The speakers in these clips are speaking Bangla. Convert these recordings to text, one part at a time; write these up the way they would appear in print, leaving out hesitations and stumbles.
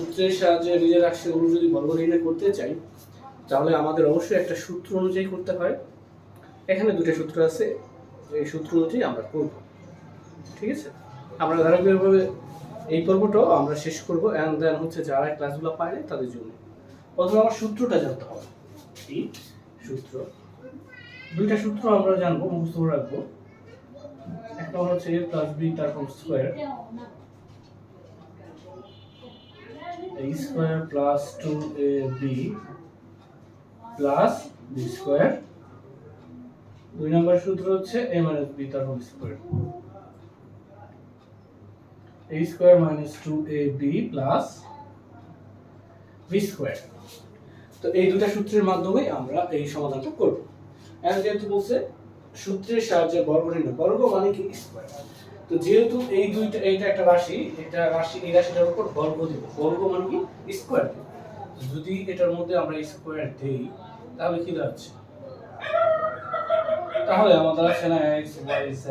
সূত্রের সাহায্যে নিজের রাশিগুলো যদি বর্গ নির্ণয় করতে চাই তাহলে আমাদের অবশ্যই একটা সূত্র অনুযায়ী করতে হয়। এখানে দুটো সূত্র আছে, এই সূত্র অনুযায়ী আমরা করব। ঠিক আছে, আমরা ধারাবাহিকভাবে এই পর্বটাও আমরা শেষ করব। এন্ড দেন হচ্ছে যারা ক্লাসগুলো পায় না তাদের জন্য প্রথমে আমার সূত্রটা জানতে হবে। এই সূত্র, দুইটা সূত্র আমরা জানবো, মুখস্থ করে রাখবো। একটা হচ্ছে a প্লাস b তার whole square, a square plus 2ab plus b square. দুই নম্বর সূত্র হচ্ছে a মাইনাস b তার whole square, a square minus 2ab plus b square. তো এই দুটো সূত্রের মাধ্যমে আমরা এই সমাধানটা করব। এখন যেহেতু বলছে সূত্রের সাহায্যে বর্গ নির্ণয়, বর্গ মানে কি স্কয়ার, তো যেহেতু এই দুইটা, এইটা একটা রাশি, এটা রাশি, এই রাশিটার উপর বর্গ দিব, বর্গ মানে কি স্কয়ার। যদি এটার মধ্যে আমরা স্কয়ার দেই তাহলে কি দাঁড়াচ্ছে, তাহলে আমাদের আছে না x y z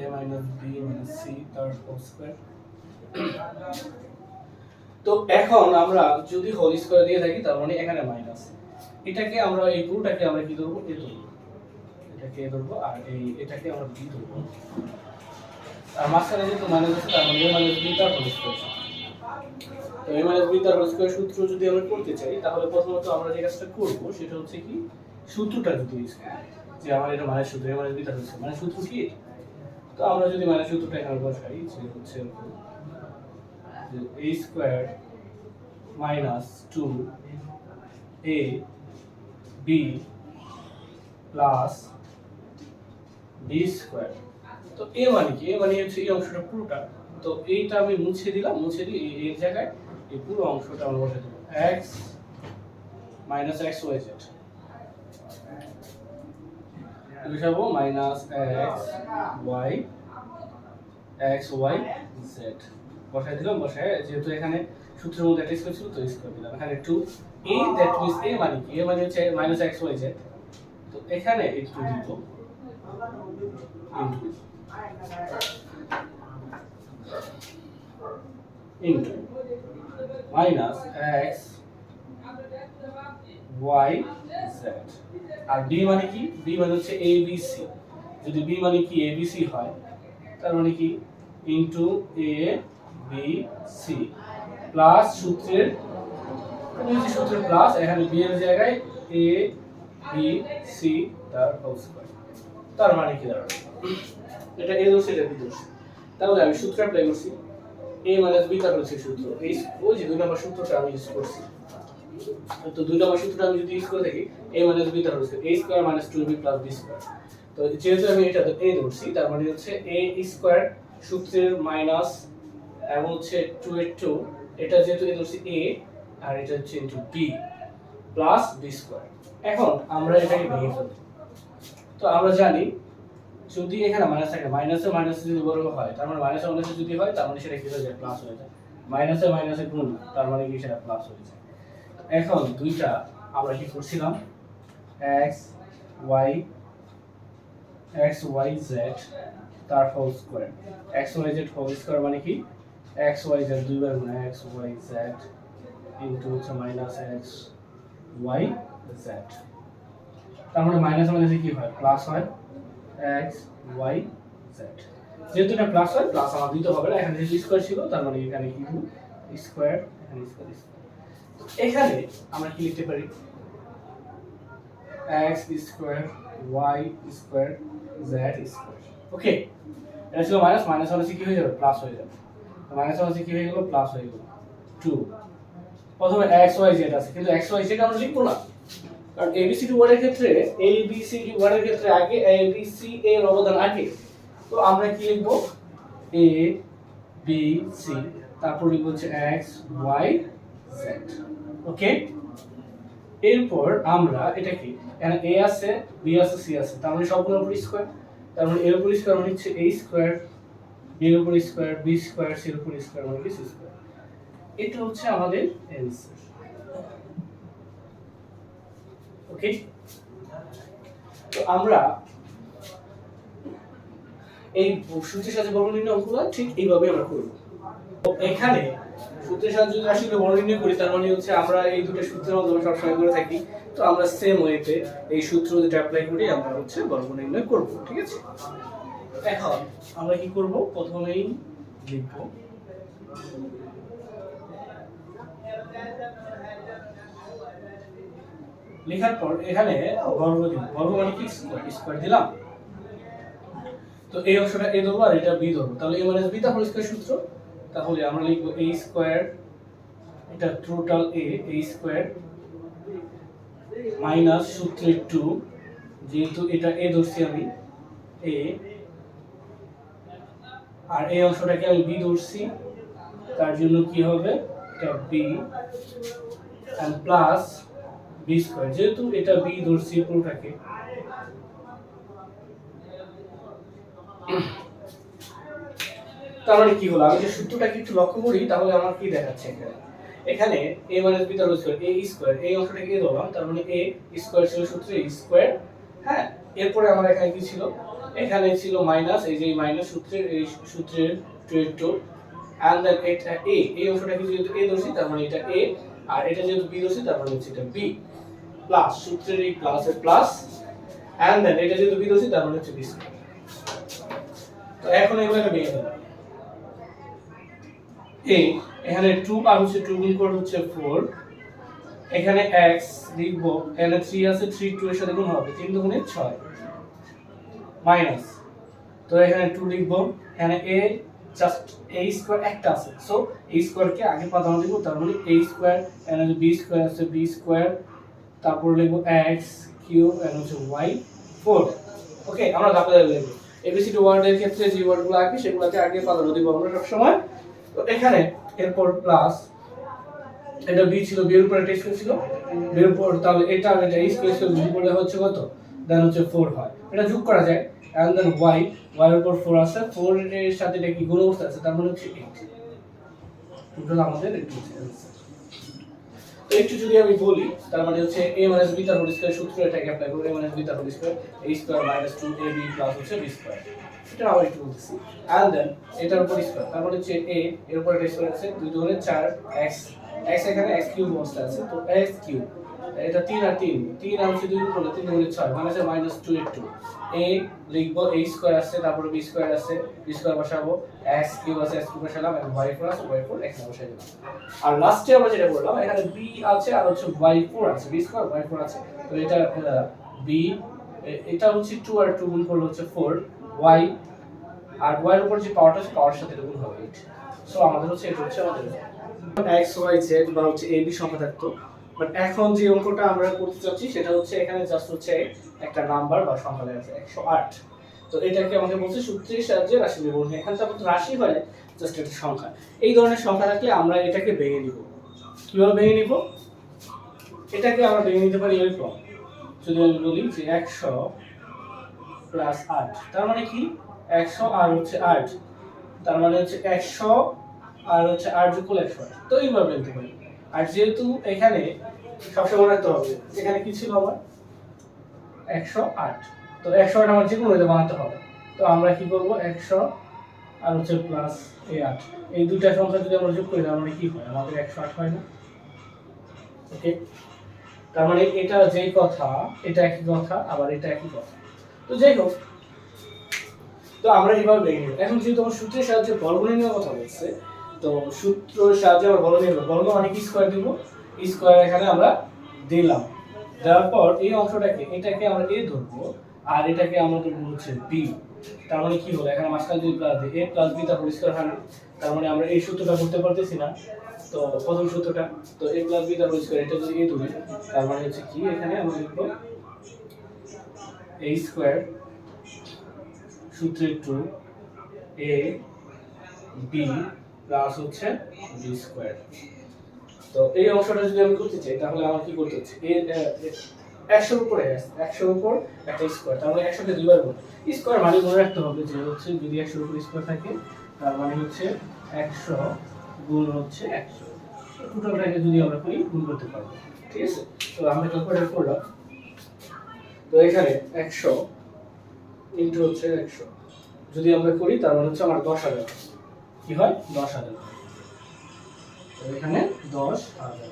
a minus b minus c তার হোল স্কয়ার। তো এখন আমরা যদি হোল স্কয়ার দিয়ে থাকি তার মানে এখানে মাইনাস, এটাকে আমরা এই পুরোটাকে আমরা কি ধরব, a ধরব, এটাকে a ধরব, আর এই এটাকে আমরা b ধরব, আর মাঝখানে যেহেতু মাইনাস আছে তার মানে a মাইনাস b তার হোল স্কয়ার। তো a মাইনাস b তার হোল স্কয়ার সূত্র যদি আমরা করতে চাই তাহলে প্রথমত আমরা যে কাজটা করব সেটা হচ্ছে কি সূত্রটা যদি ইউজ করি, যে আমার এটা মাইনাস সূত্র a মাইনাস b তার হোল স্কয়ার মানে সূত্র কি। তো আমরা যদি মাইনাস সূত্রটা এখানে বসাই, যে হচ্ছে যে a square minus 2ab plus b square. তো a মানে কি, a মানে হচ্ছে এই অংশটা পুরোটা, তো এইটা আমি মুছে দিলাম, মুছে দিয়ে এর জায়গায় এই পুরো অংশটা আমরা বসাই দেব, x মাইনাস xyz লিখবো মাইনাস xyz বসাই দিলাম। বসায় যেহেতু এখানে সূত্রের মধ্যে একটা স্কয়ার ছিল তো স্কয়ার দিলাম, এখানে 2a দ্যাট মিন্স a মানে কি, a মানে হচ্ছে মাইনাস xyz, তো এখানে একটু দিব into minus x y z। আর b মানে কি, b মানে হচ্ছে a b c, যদি b মানে কি a b c হয় তার মানে কি into a b c plus সূত্রের সূত্রের প্লাস এখানে b এর জায়গায় a b c তার হোল স্কয়ার। তার মানে কি দাঁড়াবে, এটা a দোষ, এটা b দোষ, তাহলে আমি সূত্র অ্যাপ্লাই করছি, a মাইনাস b তার হচ্ছে সূত্র, এই ওই যে দুই নম্বর সূত্রটা আমি ইউজ করছি। তো দুই নম্বর সূত্রটা আমি যদি ইউজ করে থাকি a মাইনাস b তার হচ্ছে a square minus 2b plus b square. তো যেহেতু আমি এটা a ধরছি তার মানে হচ্ছে a স্কয়ার সূত্রের মাইনাস এবং হচ্ছে 2 এর 2, এটা যেহেতু a ধরছি a আর এটা হচ্ছে into b plus b square. এখন আমরা এটাকে ভেঙে ফেলব। তো আমরা জানি যদি এখানে মাইনাস থাকে, মাইনাসে মাইনাসে যদি বর্গ হয় তার মানে মাইনাসে মাইনাসে যদি হয় তার মানে সেটা কি হয়ে যায়, প্লাস হয়ে যায়। মাইনাসে মাইনাসে গুণ তার মানে কি সেটা প্লাস হয়ে যায়। এখন দুইটা আমরা কি করছিলাম, x y z তার whole square, x y z whole square মানে কি x y z দুইবার গুণ x y z ইনটু হচ্ছে মাইনাস x y z, তার মানে মাইনাস মাইনাসে কি হয়, প্লাস হয় x y z। যেহেতু এটা প্লাস হয়, প্লাস আমার দিতে হবে না, এখানে যে স্কয়ার ছিল তার মানে এখানে কি স্কয়ার, এখানে স্কয়ার। এখানে আমরা কি লিখতে পারি, x square y square z square. Okay, এটা ছিল মাইনাস, মাইনাস হলে কি হয়ে যাবে, প্লাস হয়ে যাবে। মাইনাস হলে কি হয়ে গেল, প্লাস হয়ে গেল 2। প্রথমে x y z আছে, কিন্তু x y z আমরা লিখবো না, কারণ ABCD ওয়ার্ডের ক্ষেত্রে, ABCD ওয়ার্ডের ক্ষেত্রে আগে ABC এর অবদান আগে। তো আমরা কি লিখব, A B C তারপর লিখব হচ্ছে x y z। ওকে, এরপর আমরা এটা কি, এখানে A আছে B আছে C আছে, তার মানে সবগুলোর উপর স্কয়ার, তার মানে এর উপর স্কয়ার মানে হচ্ছে A স্কয়ার, B এর উপর স্কয়ার, B স্কয়ার, C এর উপর স্কয়ার মানে কি C স্কয়ার। এটা হচ্ছে আমাদের অ্যানসার। ওকে, তো আমরা এই সূত্রের সাথে বর্গ নির্ণয় অঙ্কগুলো ঠিক এইভাবে আমরা করব। তো এখানে সূত্রের সাহায্যে যদি রাশিকে বর্গ নির্ণয় করি তার মানে হচ্ছে আমরা এই দুটো সূত্রের মাধ্যমে সবসময় করে থাকি, তো আমরা সেম ওয়েতে এই সূত্র যেটা অ্যাপ্লাই করি আমরা হচ্ছে বর্গ নির্ণয় করব। ঠিক আছে, এখন আমরা কি করব, প্রথমেই লিখব লেখার পর এখানে বর্গ দিব, বর্গ মানে কি স্কয়ার, স্কয়ার দিলাম। তো এই অংশটা a ধরবো আর এটা b ধরবো, তাহলে a মাইনাস b তা হোল স্কয়ার সূত্র, তাহলে আমরা লিখব a স্কয়ার, এটা টোটাল a স্কয়ার মাইনাস সূত্রে 2, যেহেতু এটা a ধরছি আমি a, আর এই অংশটাকে আমি b ধরছি তার জন্য কি হবে, এটা b and plus b square, যেহেতু এটা b ধরছি পুরোটাকে। তার মানে কি হলো, আমি যে সূত্রটাকে একটু লক্ষ্য করি তাহলে আমার কি দেখাচ্ছে এখানে, এখানে a মাইনাস b তার স্কয়ার, a স্কয়ার, এই অংশটাকে a ধরলাম তার মানে a স্কয়ার ছিল সূত্রে a স্কয়ার। হ্যাঁ, এরপরে আমার এখানে কি ছিল, এখানে ছিল মাইনাস, এই যে মাইনাস সূত্রের এই সূত্রের 2 এন্ড দেন এটা a, এই অংশটাকে যেহেতু a ধরছি তার মানে এটা a, আর এটা যেহেতু b ধরছি তার মানে হচ্ছে এটা b, প্লাস সূত্রের এই প্লাসের প্লাস এন্ড দেন এটা যেহেতু b ধরছি তার মানে হচ্ছে b স্কয়ার। তো এখন এগুলোকে ভেঙে দেব, এখানে 2 আর হচ্ছে 2 গুণ করে হচ্ছে 4, এখানে x লিখব, এখানে 3 আছে 3 2 এর সাথে গুণ হবে, 3 দুগুণে 6 মাইনাস, তো এখানে 2 লিখব, এখানে a জাস্ট a স্কয়ার একটা আছে, সো a স্কয়ার কে আগে প্রাধান্য দেব, তার মানে a স্কয়ার, এখানে b স্কয়ার আছে b স্কয়ার, তারপর লিখব x কিউব এন্ড হচ্ছে y 4। ওকে, আমরা ধাপে ধাপে লিখব, এবিসিডি ওয়ার্ডের ক্ষেত্রে যে ওয়ার্ডগুলো আছে সেগুলোকে আগে প্রাধান্য দেব আমরা সব সময়। তো এখানে এরপর প্লাস, এটা b ছিল, b এর উপর একটা স্কয়ার ছিল, b এর উপর, তাহলে এটা আর এটা স্কয়ার যোগ করলে হচ্ছে কত, দেন হচ্ছে 4 হয়, এটা যোগ করা যায়, এন্ড দেন y, y এর উপর 4 আছে, 4 এর সাথে এটা কি গুণ অবস্থা আছে তার মানে হচ্ছে 8, টোটাল আমাদের এটা হচ্ছে आंसर। তো একটু যদি আমি বলি তার মানে হচ্ছে a - b তার হোল স্কয়ার সূত্র, এটাকে অ্যাপ্লাই করব, a - b তার whole square a square minus 2ab plus হচ্ছে b স্কয়ার, এটা আবার একটু বলতেছি, এন্ড দেন এটার উপর স্কয়ার, তার মানে হচ্ছে a এর উপর একটা স্কয়ার আছে, 2 দুগুণে 4 x, x এখানে x কিউব অবস্থা আছে, তো x কিউব, এটা 3 আর 3, 3 আর হচ্ছে 2 করলে 3 দুগুণে 6 মানে আছে মাইনাস 2 একটু, a লিখব, a স্কয়ার আছে, তারপর b স্কয়ার আছে, b স্কয়ার বসাবো, x কিউব আছে, x কিউব বসালাম, এবং y4 আছে, y4 x বসাই দিলাম। আর লাস্টে আমরা যেটা করলাম, এখানে b আছে আর হচ্ছে y4 আছে, b স্কয়ার y4 আছে, তো এটা b, এটা হচ্ছে 2 আর 2 গুণ করলে হচ্ছে 4, y আর y এর উপর যে পাওয়ারটা আছে পাওয়ার সাথে গুণ হবে 8। সো আমাদের হচ্ছে এটা হচ্ছে আমাদের x y z বা হচ্ছে a b সংখ্যা থাকতো, বাট এখন যে অঙ্কটা আমরা করতে চাচ্ছি সেটা হচ্ছে এখানে জাস্ট হচ্ছে একটা নাম্বার বা সংখ্যা লেখা আছে 108। তো এটাকে আমাকে বলছে সূত্রের সাহায্যে রাশি বিবরণ, এখানে তো আমাদের রাশি হয় না, জাস্ট একটা সংখ্যা। এই ধরনের সংখ্যা থাকলে আমরা এটাকে ভেঙে নিব। কিভাবে ভেঙে নিব, এটাকে আমরা ভেঙে নিতে পারি এরকম, যদি আমি বলি যে 100 প্লাস 8, তার মানে কি 100 আর হচ্ছে 8, তার মানে হচ্ছে 100 আর হচ্ছে 8 যোগ করলে 108, তো এইভাবে বলতে পারি। আর যেহেতু এখানে সবসময় মনে রাখতে হবে এখানে কি ছিল আমার 108, তো 108 আমার যে কোনো বানাতে হবে, তো আমরা কি করব 100 আর হচ্ছে প্লাস এই 8, এই দুইটা সংখ্যা যদি আমরা যোগ করি তার মানে কি হয়, আমাদের 108 হয় না। ওকে, তার মানে এটা যেই কথা এটা একই কথা, আবার এটা একই কথা। তো যাই হোক, তো আমরা এইভাবে ভেঙে নিব। এখন যেহেতু আমার সূত্রের সাহায্যে বর্গ নির্ণয়ের কথা বলছে, তো সূত্রের সাহায্যে আমরা বর্গ নির্ণয়, বর্গ মানে কি স্কয়ার দিব, স্কয়ার এখানে আমরা দিলাম, দেওয়ার পর এই অংশটাকে এটাকে আমরা a ধরবো আর এটাকে আমরা ধরবো হচ্ছে b, তার মানে কি হলো, এখানে মাঝখানে যদি প্লাস দিই a প্লাস b তার হোল স্কয়ার হয় না, তার মানে আমরা এই সূত্রটা করতে পারতেছি না। তো প্রথম সূত্রটা, তো a প্লাস b তার হোল স্কয়ার, এটা যদি a ধরি তার মানে হচ্ছে কি, এখানে আমরা লিখব a স্কয়ার সূত্রের 2 a b প্লাস হচ্ছে b স্কয়ার। তো এই অংশটা যদি আমি করতে চাই তাহলে আমার কি করতে হচ্ছে, এ 100 এর উপরে 100 এর উপর একটা স্কয়ার, তার মানে 100 কে দুইবার গুণ, স্কয়ার মানে মনে রাখতে হবে যে হচ্ছে যদি 100 এর উপর স্কয়ার থাকে তার মানে হচ্ছে 100 গুণ হচ্ছে 100, টোটালটাকে যদি আমরা করি গুণ করতে পারবো। ঠিক আছে, তো আমরা ক্যালকুলেট করলাম, তো এখানে 100 ইনটু হচ্ছে 100 যদি আমরা করি তার মানে হচ্ছে আমার 10,000, কি হয় 10,000। এখানে 10,000,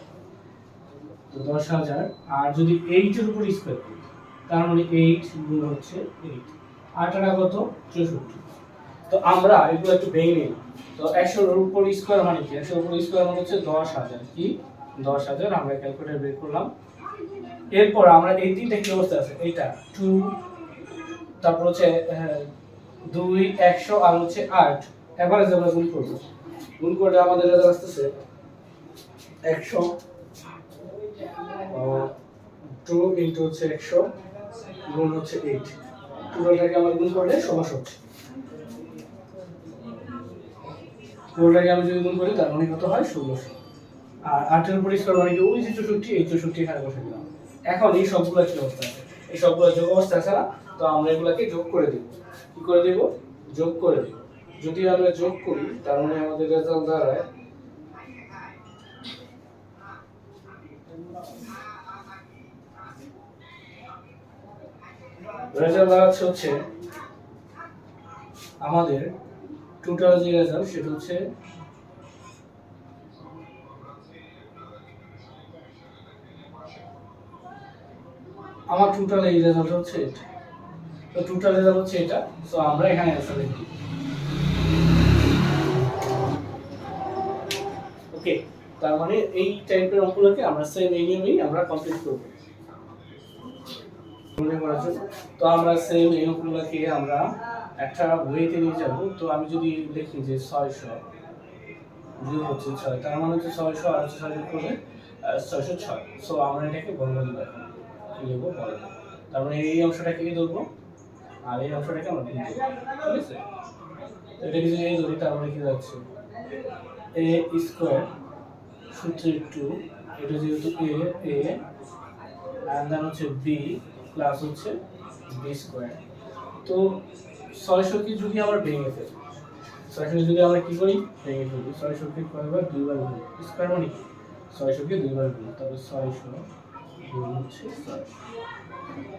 তো 10,000 আর যদি 8 এর উপর স্কয়ার করি তার মানে 8 গুণ হচ্ছে 8, 8 আর কত 64। তো আমরা এগুলো একটু ভেঙে নিই। তো 100 এর উপর স্কয়ার মানে কি, 100 এর উপর স্কয়ার মানে হচ্ছে 10,000, কি 10,000 আমরা ক্যালকুলেটর বের করলাম। এরপর আমরা এই তিনটা কি অবস্থা আছে, এইটা 2, তারপর হচ্ছে 2 100 আর হচ্ছে 8, এভারেজ আমরা গুণ করব। গুণ করলে আমাদের রেজাল্ট আসছে 100 2 ইনটু হচ্ছে 100 গুণ হচ্ছে 8, টোটালটাকে আমরা গুণ করলে 16 হচ্ছে। টোটালটাকে আমি যদি গুণ করি তার মানে কত হয় 1600। আর 8 এর উপর স্কয়ার মানে কি ওই যে 64, এই 64 এখানে বসে দিলাম। এখন এই সবগুলো কি অবস্থা আছে, এই সবগুলো যোগ অবস্থা আছে না, তো আমরা এগুলাকে যোগ করে দেব। কি করে দেব, যোগ করে দেব। যদি আমরা যোগ করি তার মানে আমাদের রেজাল্ট দাঁড়ায় হচ্ছে আমাদের টোটাল যে রেজাল্ট সেটা হচ্ছে আমার টোটাল এই রেজাল্ট হচ্ছে এটা। তো টোটাল রেজাল্ট হচ্ছে এটা, সো আমরা এখানে অ্যানসার লিখি। ওকে, তার মানে এই টাইপের অঙ্কগুলোকে আমরা সেম এই নিয়মেই আমরা কমপ্লিট করব। মনে করার জন্য তো আমরা সেম এই অঙ্কগুলোকে আমরা একটা ওয়েতে নিয়ে যাব। তো আমি যদি লিখি যে 600 যোগ হচ্ছে 6, তার মানে হচ্ছে 600 আর 600 করলে 606। সো আমরা এটাকে বর্গ দিব, এখন কি লিখব বর্গ। তার মানে এই অংশটাকে কি ধরবো আর এই অংশটাকে আমরা গুণ করব, ঠিক আছে। তো এটা যদি এই ধরি তার মানে কি যাচ্ছে a স্কয়ার সূত্রে 2, এটা যেহেতু a আর দেন হচ্ছে b প্লাস হচ্ছে b স্কয়ার। তো 600 কে যদি আমরা ভেঙে ফেলি, 600 যদি আমরা কি করি ভেঙে ফেলি, 600 কে কয়বার দুইবার গুণ, স্কয়ার মানে কি 600 কে দুইবার গুণ, তবে 600 গুণ হচ্ছে 600।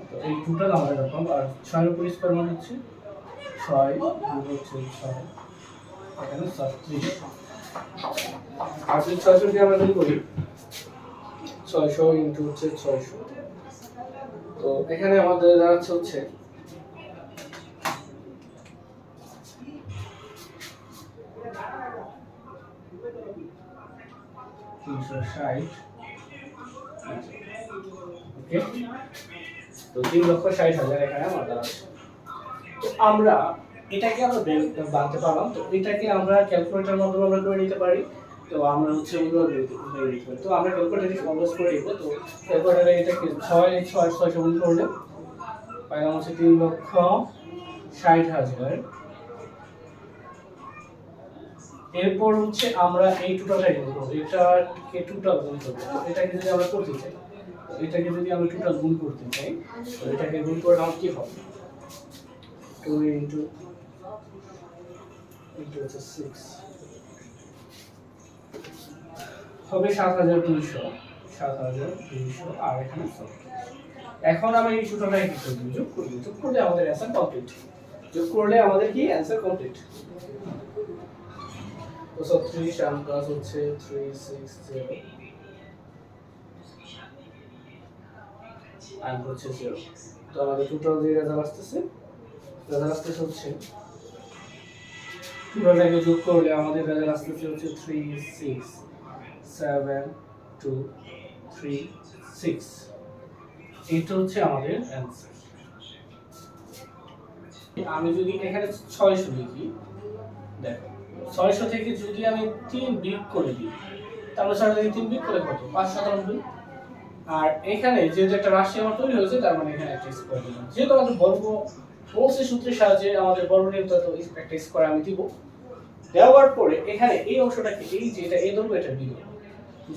তো এই টোটাল আমরা রাখলাম। আর 6 এর উপর স্কয়ার মানে হচ্ছে 6 গুণ হচ্ছে 6, এখানে 36। আর যদি 600 কে আমরা গুণ করি 600 ইনটু হচ্ছে 600, তো এখানে আমাদের দাঁড়াচ্ছে হচ্ছে 360। ওকে, তো 3,60,000 এখানে আমার দাঁড়াচ্ছে। তো আমরা এটাকে আমরা বানতে পারলাম। তো এটাকে আমরা ক্যালকুলেটরের মাধ্যমে আমরা করে নিতে পারি। তো আমরা হচ্ছে ওগুলো বের করতে পারি। তো আমরা ক্যালকুলেটরে অলওয়েজ করে দিব। তো ক্যালকুলেটরে এটাকে 6 গুণ করলে পাইলাম হচ্ছে 3,60,000। এরপর হচ্ছে আমরা এই টোটালটা গুণ করব, এটাকে টোটাল গুণ করব। তো এটাকে যদি আমরা করতে চাই, এটাকে যদি আমরা টোটাল গুণ করতে চাই, তো এটাকে গুণ করলে আমার কি হবে 2 ইনটু 6 হবে 7,200, আর এখানে 100। এখন আমি এই টোটালটা কি করব, যোগ করব। যোগ করলে আমাদের অ্যানসার কমপ্লিট। যোগ করলে আমাদের কি অ্যানসার কমপ্লিট। তো 36 আর প্লাস হচ্ছে 360 আর হচ্ছে 0। তো আমাদের টোটাল যে রেজাল্ট আসছে হচ্ছে টোটালটাকে যোগ করলে আমাদের রেজাল্ট আসছে হচ্ছে 3672336। এটা হচ্ছে আমাদের অ্যানসার। আমি যদি এখানে 600 লিখি, দেখো 600 থেকে যদি আমি 3 বিয়োগ করে দিই, তাহলে 600 থেকে 3 বিয়োগ করে কত 597। আর এখানে যেহেতু একটা রাশি আমার তৈরি হয়েছে, তার মানে এখানে একটা স্কয়ার দিলাম। যেহেতু আমাদের বর্গ বলছে সূত্রের সাহায্যে আমাদের বর্গ নিয়ম, তো একটা স্কয়ার আমি দিব। দেওয়ার পরে এখানে এই অংশটাকে, এই যে এটা a ধরবো, এটা b ধরবো।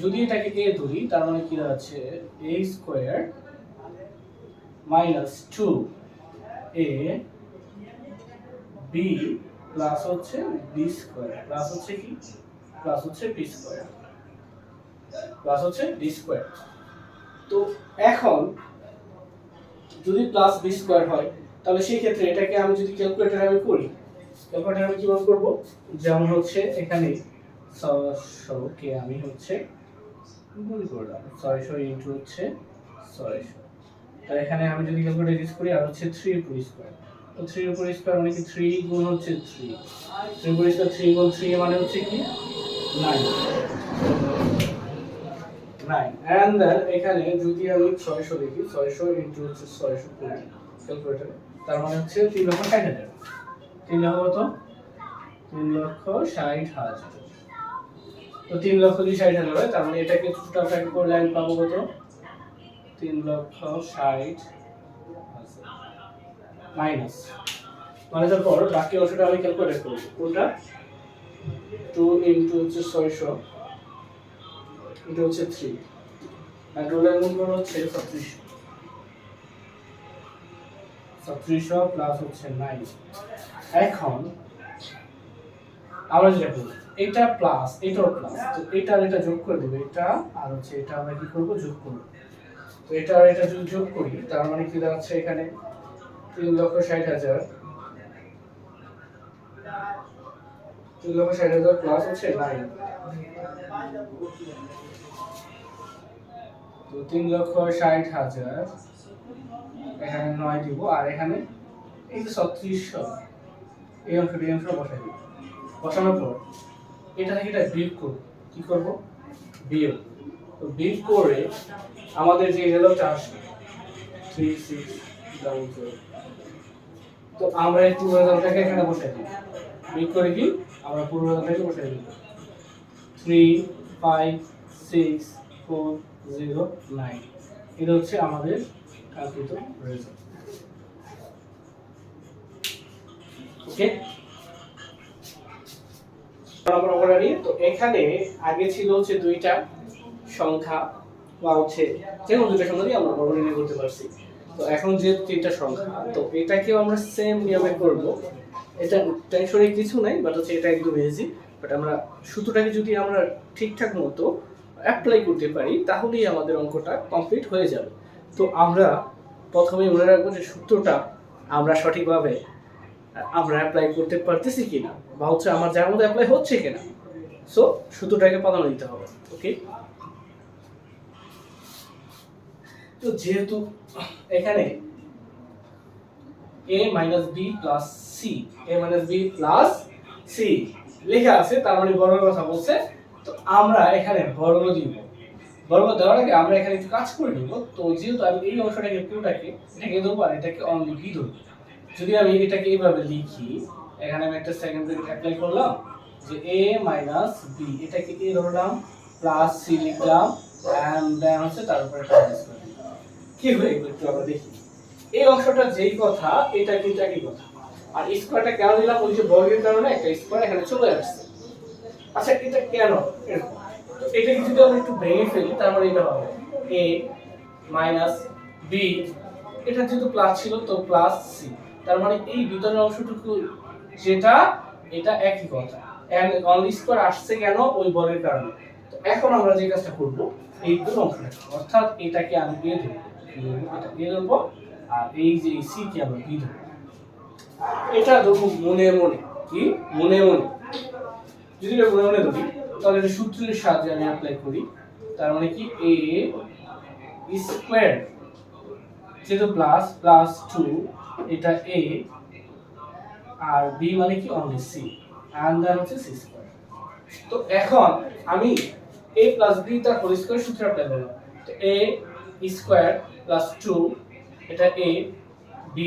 যদি এটাকে a ধরি তার মানে কি দাঁড়াচ্ছে a square minus 2a b plus হচ্ছে b স্কয়ার প্লাস হচ্ছে কি প্লাস হচ্ছে b স্কয়ার প্লাস হচ্ছে d স্কয়ার। তো এখন যদি প্লাস b স্কয়ার হয়, তাহলে সেই ক্ষেত্রে এটাকে আমি যদি ক্যালকুলেটরে আমি করি, ক্যালকুলেটরে আমি কিভাবে করব, যেমন হচ্ছে এখানে 600 কে আমি হচ্ছে গুণ করলাম 600 ইনটু হচ্ছে 600। তো এখানে আমি যদি ক্যালকুলেটর ইউজ করি আর হচ্ছে 3 উপর স্কয়ার, তো 3 উপর স্কয়ার মানে কি 3 গুণ হচ্ছে 3, 3 উপর স্কয়ার 3 গুণ 3 মানে হচ্ছে কি 9, 9। এন্ড দেন এখানে যদি আমি 600 লিখি 600 ইনটু হচ্ছে 600 করে ক্যালকুলেটরে, তার মানে হচ্ছে 3,60,000। 3 লক্ষ কত? 3,60,000। তো 3,60,000 হয়, তার মানে এটাকে ছোট আকারে করলে আমি পাবো কত? 3,60,000 মাইনাস, মানে তারপর বাকি অংশটা আমি ক্যালকুলেট করব। কোনটা? 2 ইনটু হচ্ছে 600 এটা হচ্ছে 3 আর রোলের মূল্য হচ্ছে 3600 প্লাস হচ্ছে 9। এখন আমরা যেটা করব, এটা প্লাস এটাও প্লাস, তো এটা আর এটা যোগ করে দেব, এটা আর হচ্ছে এটা আমরা কি করব যোগ করব। তো এটা আর এটা যদি যোগ করি তার মানে কি দাঁড়াচ্ছে এখানে 3,60,000, 3,60,000 প্লাস হচ্ছে 9, তো 3,60,000 এখানে 9 দিব আর এখানে এই যে 3600 এই অংশটা বসাই দিব। বসানোর পর এটা থেকে এটা বিয়োগ করব। কি করব? বিয়োগ। তো বিয়োগ করে আমাদের যে রেজাল্টটা আসবে 3600, তো আমরা এই পুরো রেজাল্টটাকে এখানে বসাই দিব। বিয়োগ করে কি আমরা পুরো রেজাল্টটাকে বসাই দিব 356,409। এটা হচ্ছে আমাদের কাঙ্ক্ষিত রেজাল্ট। ওকে, আমরা ওখানে তো এখানে আগে ছিল হচ্ছে দুইটা সংখ্যা বা হচ্ছে যে কোনো দুইটা সংখ্যা দিয়ে আমরা বর্গ নির্ণয় করতে পারছি। তো এখন যে তিনটা সংখ্যা, তো এটাকেও আমরা সেম নিয়মে করব। এটা টেনশনের কিছু নাই, বাট হচ্ছে এটা একদম ইজি। বাট আমরা সূত্রটাকে যদি আমরা ঠিকঠাক মতো অ্যাপ্লাই করতে পারি তাহলেই আমাদের অঙ্কটা কমপ্লিট হয়ে যাবে। তো আমরা প্রথমে মনে রাখবো যে সূত্রটা আমরা সঠিকভাবে আমরা অ্যাপ্লাই করতে পারতেছি কিনা, বা হচ্ছে আমার যার মধ্যে অ্যাপ্লাই হচ্ছে কিনা। সো সূত্রটাকে প্রাধান্য দিতে হবে। ওকে, তো যেহেতু এখানে a minus b plus c, a minus b plus c লেখা আছে, তার মানে বর্গের কথা বলছে। তো আমরা এখানে বর্গ দিব। বর্গ দেওয়ার আগে আমরা এখানে একটু কাজ করে নিব। তো যেহেতু আমি এই অংশটাকে পুরোটাকে এটাকে ধরবো আর এটাকে অনলি b ধরবো। যদি আমি এটাকে এইভাবে লিখি, এখানে আমি একটা সেকেন্ড ব্র্যাকেট অ্যাপ্লাই করলাম যে a মাইনাস b, এটাকে a ধরলাম প্লাস c লিখলাম এন্ড দেন হচ্ছে তার উপরে একটা মাইনাস করে দিলাম। কি হয়ে গেল একটু আমরা দেখি। এই অংশটা যেই কথা এটা কিন্তু একই কথা। আর স্কয়ারটা কেন দিলাম? ওই যে বর্গের কারণে একটা স্কয়ার এখানে চলে আসছে। আচ্ছা, এটা কেন এরকম? তো এটা যদি আমরা একটু ভেঙে ফেলি তার মানে এটা হবে a মাইনাস b, এটা যেহেতু প্লাস ছিল তো প্লাস c, তার মানে এই ভিতরের অংশটুকু যেটা এটা একই কথা। এন্ড অনলি স্কয়ার আসছে কেন? ওই বর্গের কারণে। তো এখন আমরা যে কাজটা করব, এই দুটো অংশটা অর্থাৎ এটাকে আমি a ধরব, এটা a ধরব আর এই যে c কে আমরা b ধরব। এটা ধরব মনে মনে। কি মনে মনে? যদি এটা মনে মনে ধরি তাহলে এটা সূত্রের সাহায্যে আমি অ্যাপ্লাই করি। তার মানে কি a স্কয়ার যেহেতু প্লাস প্লাস 2 এটা a আর b মানে কি অনলি c এন্ড দেন হচ্ছে c স্কয়ার। তো এখন আমি a প্লাস b তার হোল স্কয়ার সূত্র অ্যাপ্লাই করলাম। তো a স্কয়ার প্লাস 2 এটা a b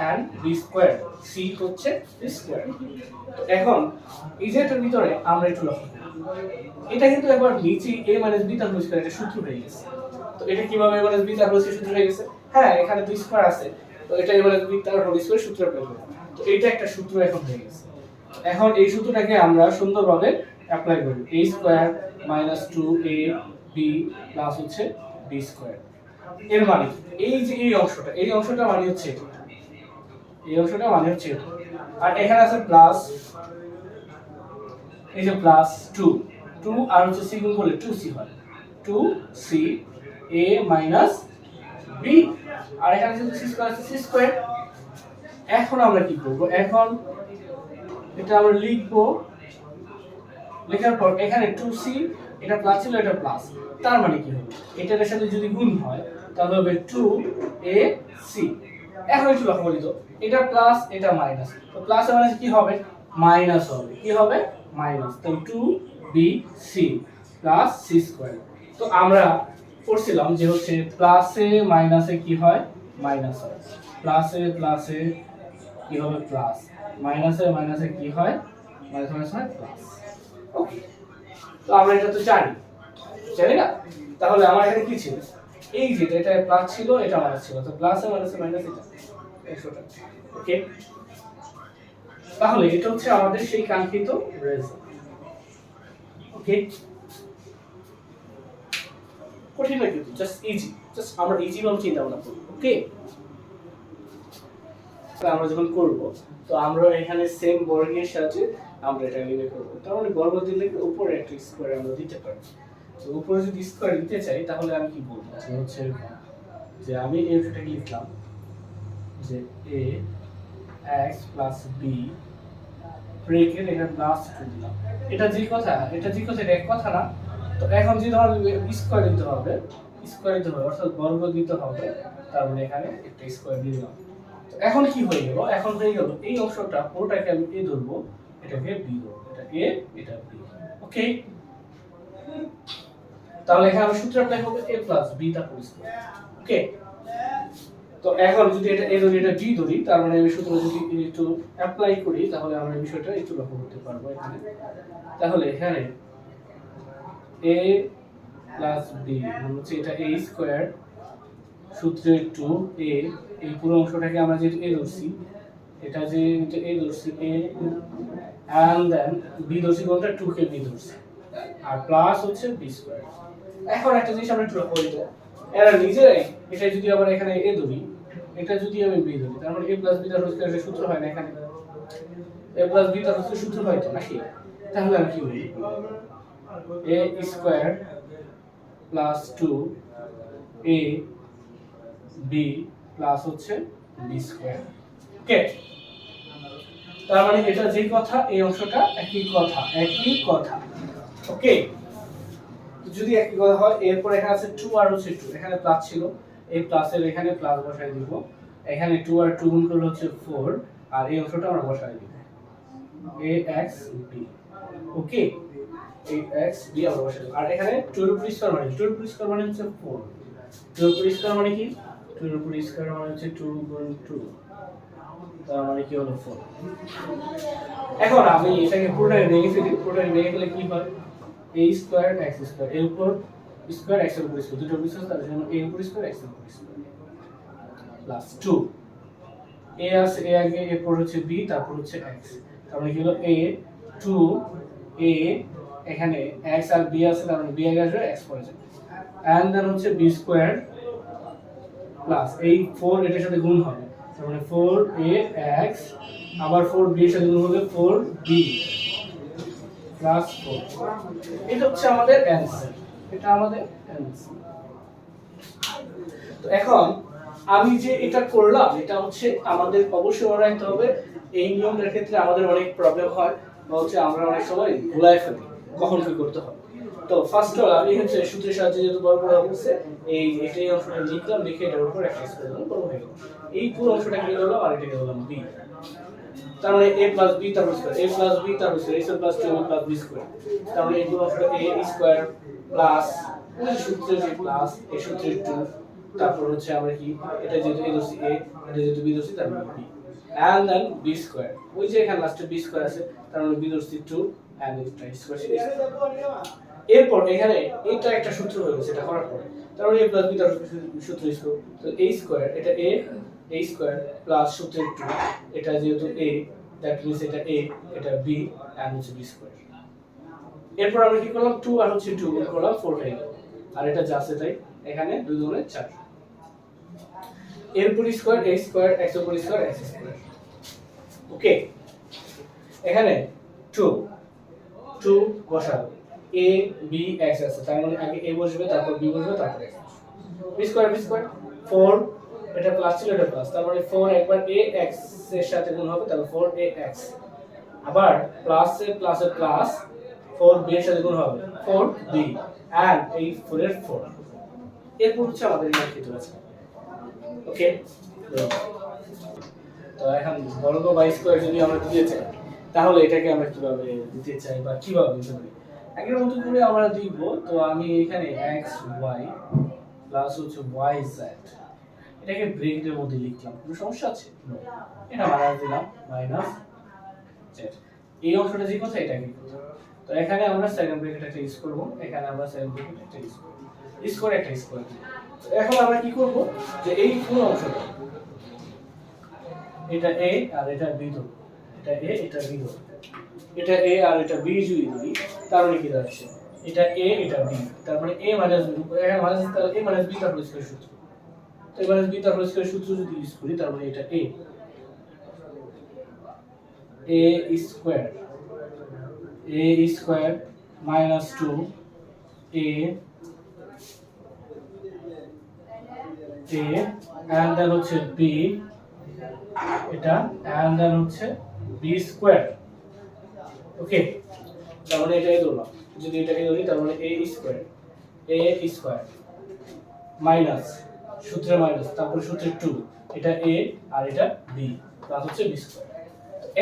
and b square, c হচ্ছে c স্কয়ার। তো এখন এই যে এটার ভিতরে আমরা একটু লক্ষ্য করি, এটা কিন্তু একবার নিচে a b তার হোল স্কয়ার এটা সূত্র হয়ে গেছে। তো এটা কিভাবে a b তার হোল স্কয়ার সূত্র হয়ে গেছে? হ্যাঁ, এখানে 2 স্কয়ার আছে, তো এটা a b তার হোল স্কয়ার সূত্র অ্যাপ্লাই করব। তো এটা একটা সূত্র এখন হয়ে গেছে। এখন এই সূত্রটাকে আমরা সুন্দরভাবে অ্যাপ্লাই করব। a square minus 2ab plus হচ্ছে b স্কয়ার। এর মানে এই যে এই অংশটা মানে হচ্ছে এটা, এই অংশটা মানে হচ্ছে এটা। আর এখানে আছে প্লাস, এই যে প্লাস 2 আর হচ্ছে c গুণ করলে 2c হয়, 2c a মাইনাস b, আর এখানে যে c স্কয়ার আছে c স্কয়ার। এখন আমরা কি করব? এখন এটা আমরা লিখব লেখার পর এখানে 2c, এটা প্লাস ছিল এটা প্লাস, তার মানে কি হবে এটার সাথে যদি গুণ হয় তাহলে হবে 2ac। এখন একটু লক্ষ্য করি তো, এটা প্লাস এটা মাইনাস, তো প্লাস আর মাইনাস কি হবে, মাইনাস হবে, কি হবে মাইনাস, তো 2bc প্লাস c স্কয়ার। তো আমরা পড়ছিলাম যে হচ্ছে প্লাসে মাইনাসে কি হয়, মাইনাস হয়, প্লাসে প্লাসে কি হবে প্লাস, মাইনাসে মাইনাসে কি হয়, মাইনাস মাইনাস হয় প্লাস। ওকে, তো আমরা এটা তো জানি, জানি না, তাহলে আমার এখানে কি ছিল, এই যে এটা প্লাস ছিল এটা মাইনাস ছিল, তো প্লাসে মাইনাসে মাইনাস এটা 100টা। ওকে, তাহলে এটা হচ্ছে আমাদের সেই কাঙ্ক্ষিত রেজাল্ট। ওকে, কঠিন না কিন্তু, জাস্ট ইজি, জাস্ট আমরা ইজি ভাবে চিন্তা ভাবনা করব। ওকে, আমরা যখন করব তো আমরা এখানে সেম বর্গের সাথে আমরা এটা নির্ণয় করব। তার মানে বর্গ দিলে উপরে একটা স্কয়ার আমরা দিতে পারি। তো উপরে যদি স্কয়ার দিতে চাই তাহলে আমি কি বলবো, হচ্ছে যে আমি এটাকে লিখলাম যে a x b ব্রেকেট এখানে প্লাস 2 দিলাম। এটা যে কথা, এটা যে কথা, এক কথা না। তো এখন যদি আমার স্কয়ার দিতে হবে, স্কয়ার দিতে হবে অর্থাৎ বর্গ দিতে হবে, তার মানে এখানে একটা স্কয়ার দিয়ে দিলাম। তো এখন কি হয়ে গেল, এখন হয়ে গেল এই অংশটা পুরোটাকে আমি a ধরবো, এটাকে b ধরবো, এটা a এটা b। ওকে, তাহলে এখানে সূত্র অ্যাপ্লাই হবে a b তারপর স্কয়ার। ওকে, তো এখন যদি এটা a ধরি এটা b ধরি, তার মানে আমি সূত্র যদি একটু অ্যাপ্লাই করি তাহলে আমরা এই বিষয়টা একটু লক্ষ্য করতে পারবো এখানে। তাহলে এখানে a b মানে হচ্ছে এটা a স্কয়ার সূত্রে 2a, এই পুরো অংশটাকে আমরা যেহেতু a ধরছি, এটা যে a ধরছি a and then b ধরছি কোনটা 2 কে b ধরছি, আর প্লাস হচ্ছে b স্কয়ার। এখন একটা জিনিস আমরা একটু লক্ষ্য করি তো, এরা নিজেরাই এটা যদি আবার এখানে a ধরি, এটা যদি আমি b ধরি, তার মানে a b তার স্কয়ারের সূত্র হয় না, এখানে a b তার সূত্র হয় তো নাকি? তাহলে আমি কি বলি, a square plus 2a b plus হচ্ছে b স্কয়ার। ওকে, তার মানে এটা যে কথা এই অংশটা একই কথা, একই কথা। ওকে, যদি একই কথা হয়, এরপর এখানে আছে 2 আর হচ্ছে 2, এখানে প্লাস ছিল, এই প্লাসের এখানে প্লাস বসাই দিব, এখানে 2 আর 2 গুণ করলে হচ্ছে 4, আর এই অংশটা আমরা বসাই দিব ax b। ওকে, ax b আমরা বসাই দিব, আর এখানে 2 এর উপর স্কয়ার মানে 2 এর উপর স্কয়ার মানে হচ্ছে 4, 2 এর উপর স্কয়ার মানে কি, 2 এর উপর স্কয়ার মানে হচ্ছে 2 গুণ 2, তার মানে কি হলো 4। এখন আমি এটাকে পুরোটা ভেঙে ফেলি, পুরোটা ভেঙে ফেলে কি হয়, a স্কয়ার x স্কয়ার, এর উপর স্কয়ার x এর উপর স্কয়ার, দুটো বিশেষ, তার জন্য a এর উপর স্কয়ার x এর উপর স্কয়ার প্লাস 2, a আছে a আগে, এরপর হচ্ছে b, তারপর হচ্ছে x, তার মানে কি হলো a 2a, এখানে x আর b আছে, তার মানে b আগে আসবে x পরে যাবে, and then হচ্ছে b স্কয়ার প্লাস এই 4 এটার সাথে গুণ হবে, তার মানে 4ax, আবার 4b এর সাথে গুণ হবে 4b প্লাস 4। এটা হচ্ছে আমাদের অ্যানসার, এটা আমাদের অ্যানসার। তো এখন আমি যে এটা করলাম, এটা হচ্ছে আমাদের অবশ্যই মনে রাখতে হবে, এই নিয়মটার ক্ষেত্রে আমাদের অনেক প্রবলেম হয়, বা হচ্ছে আমরা অনেক সময় ভুলায় ফেলি কখন কি করতে হবে। তো ফার্স্ট অল আমি হচ্ছে সূত্রের সাহায্যে যেহেতু বড় করা হচ্ছে, এই এটাই অংশটা লিখলাম, লিখে এটার উপর একটা স্কয়ার দিলাম, বড় হয়ে গেল। এই পুরো অংশটা কি হলো, আর এটাকে বললাম b, তার মানে a প্লাস b তার স্কয়ার, a প্লাস b তার square, a plus 2 plus b square, তার মানে এই পুরো অংশটা a স্কয়ার প্লাস ওই সূত্রের যে প্লাস, এই সূত্রের 2, তারপর হচ্ছে আমরা কি, এটা যেহেতু a ধরছি a, এটা যেহেতু b ধরছি, তার মানে b, and then b square, ওই যে এখানে লাস্টে b স্কয়ার আছে, তার মানে b ধরছি 2 and এটা স্কয়ার। এরপর এখানে এটা একটা সূত্র হয়ে গেছে, এটা করার পরে, তার মানে a প্লাস b তার সূত্র স্কয়ার, তো a স্কয়ার, এটা a স্কয়ার প্লাস সূত্রের 2, এটা যেহেতু a, দ্যাট মিন্স এটা a, এটা b and হচ্ছে b স্কয়ার। এরপর আমরা কি করলাম, 2 আর হচ্ছে 2 গুণ করলাম, 4 হয়ে গেল, আর এটা যা আছে তাই, এখানে 2 গুণে 4, এর উপর স্কয়ার a স্কয়ার, x এর উপর স্কয়ার x স্কয়ার। ওকে, এখানে 2 বসাবো, a b x আছে, তার মানে আগে a বসবে, তারপর b বসবে, তারপর x, b স্কয়ার 4, এটা প্লাস ছিল এটা প্লাস, তার মানে 4 একবার a x এর সাথে গুণ হবে, তাহলে 4ax, আবার প্লাস এর প্লাস 4b এর সাথে গুণ হবে 4b and এই 4 এর 4 এরপর হচ্ছে আমাদের লিখিত আছে ওকে তো এখন বর্গ বাই স্কয়ার যদি আমরা দিতে চাই তাহলে এটাকে আমরা কিভাবে দিতে চাই বা কিভাবে দিতে পারি আগের মতো করে আমরা দিব তো আমি এখানে x y প্লাস হচ্ছে y z এটাকে ব্র্যাকেটের মধ্যে লিখলাম কোনো সমস্যা আছে এটা মাইনাস দিলাম মাইনাস z এই অংশটা যে কথা এটা কি কথা তো এখানে আমরা সেকেন্ড ব্র্যাকেট একটা ইউজ করব এখানে আমরা সেকেন্ড ব্র্যাকেট একটা ইউজ করব স্কয়ার একটা ইউজ করব তো এখন আমরা কি করব যে এই পুরো অংশটা এটা a আর এটা b ধরব এটা a এটা b ধরব এটা a আর এটা b যদি ধরি তার মানে কি দাঁড়াচ্ছে এটা a এটা b তার মানে a মাইনাস b এখানে মাইনাস তাহলে a মাইনাস b তার হোল স্কয়ার সূত্র তো a মাইনাস b তার হোল স্কয়ার সূত্র যদি ইউজ করি তার মানে এটা a square minus 2 a and then হচ্ছে b এটা and then হচ্ছে b স্কয়ার ওকে তার মানে এটাই ধরলাম যদি এটাকে ধরি তার মানে a স্কয়ার মাইনাস সূত্রে মাইনাস তারপর সূত্রে 2 এটা a আর এটা b প্লাস হচ্ছে b স্কয়ার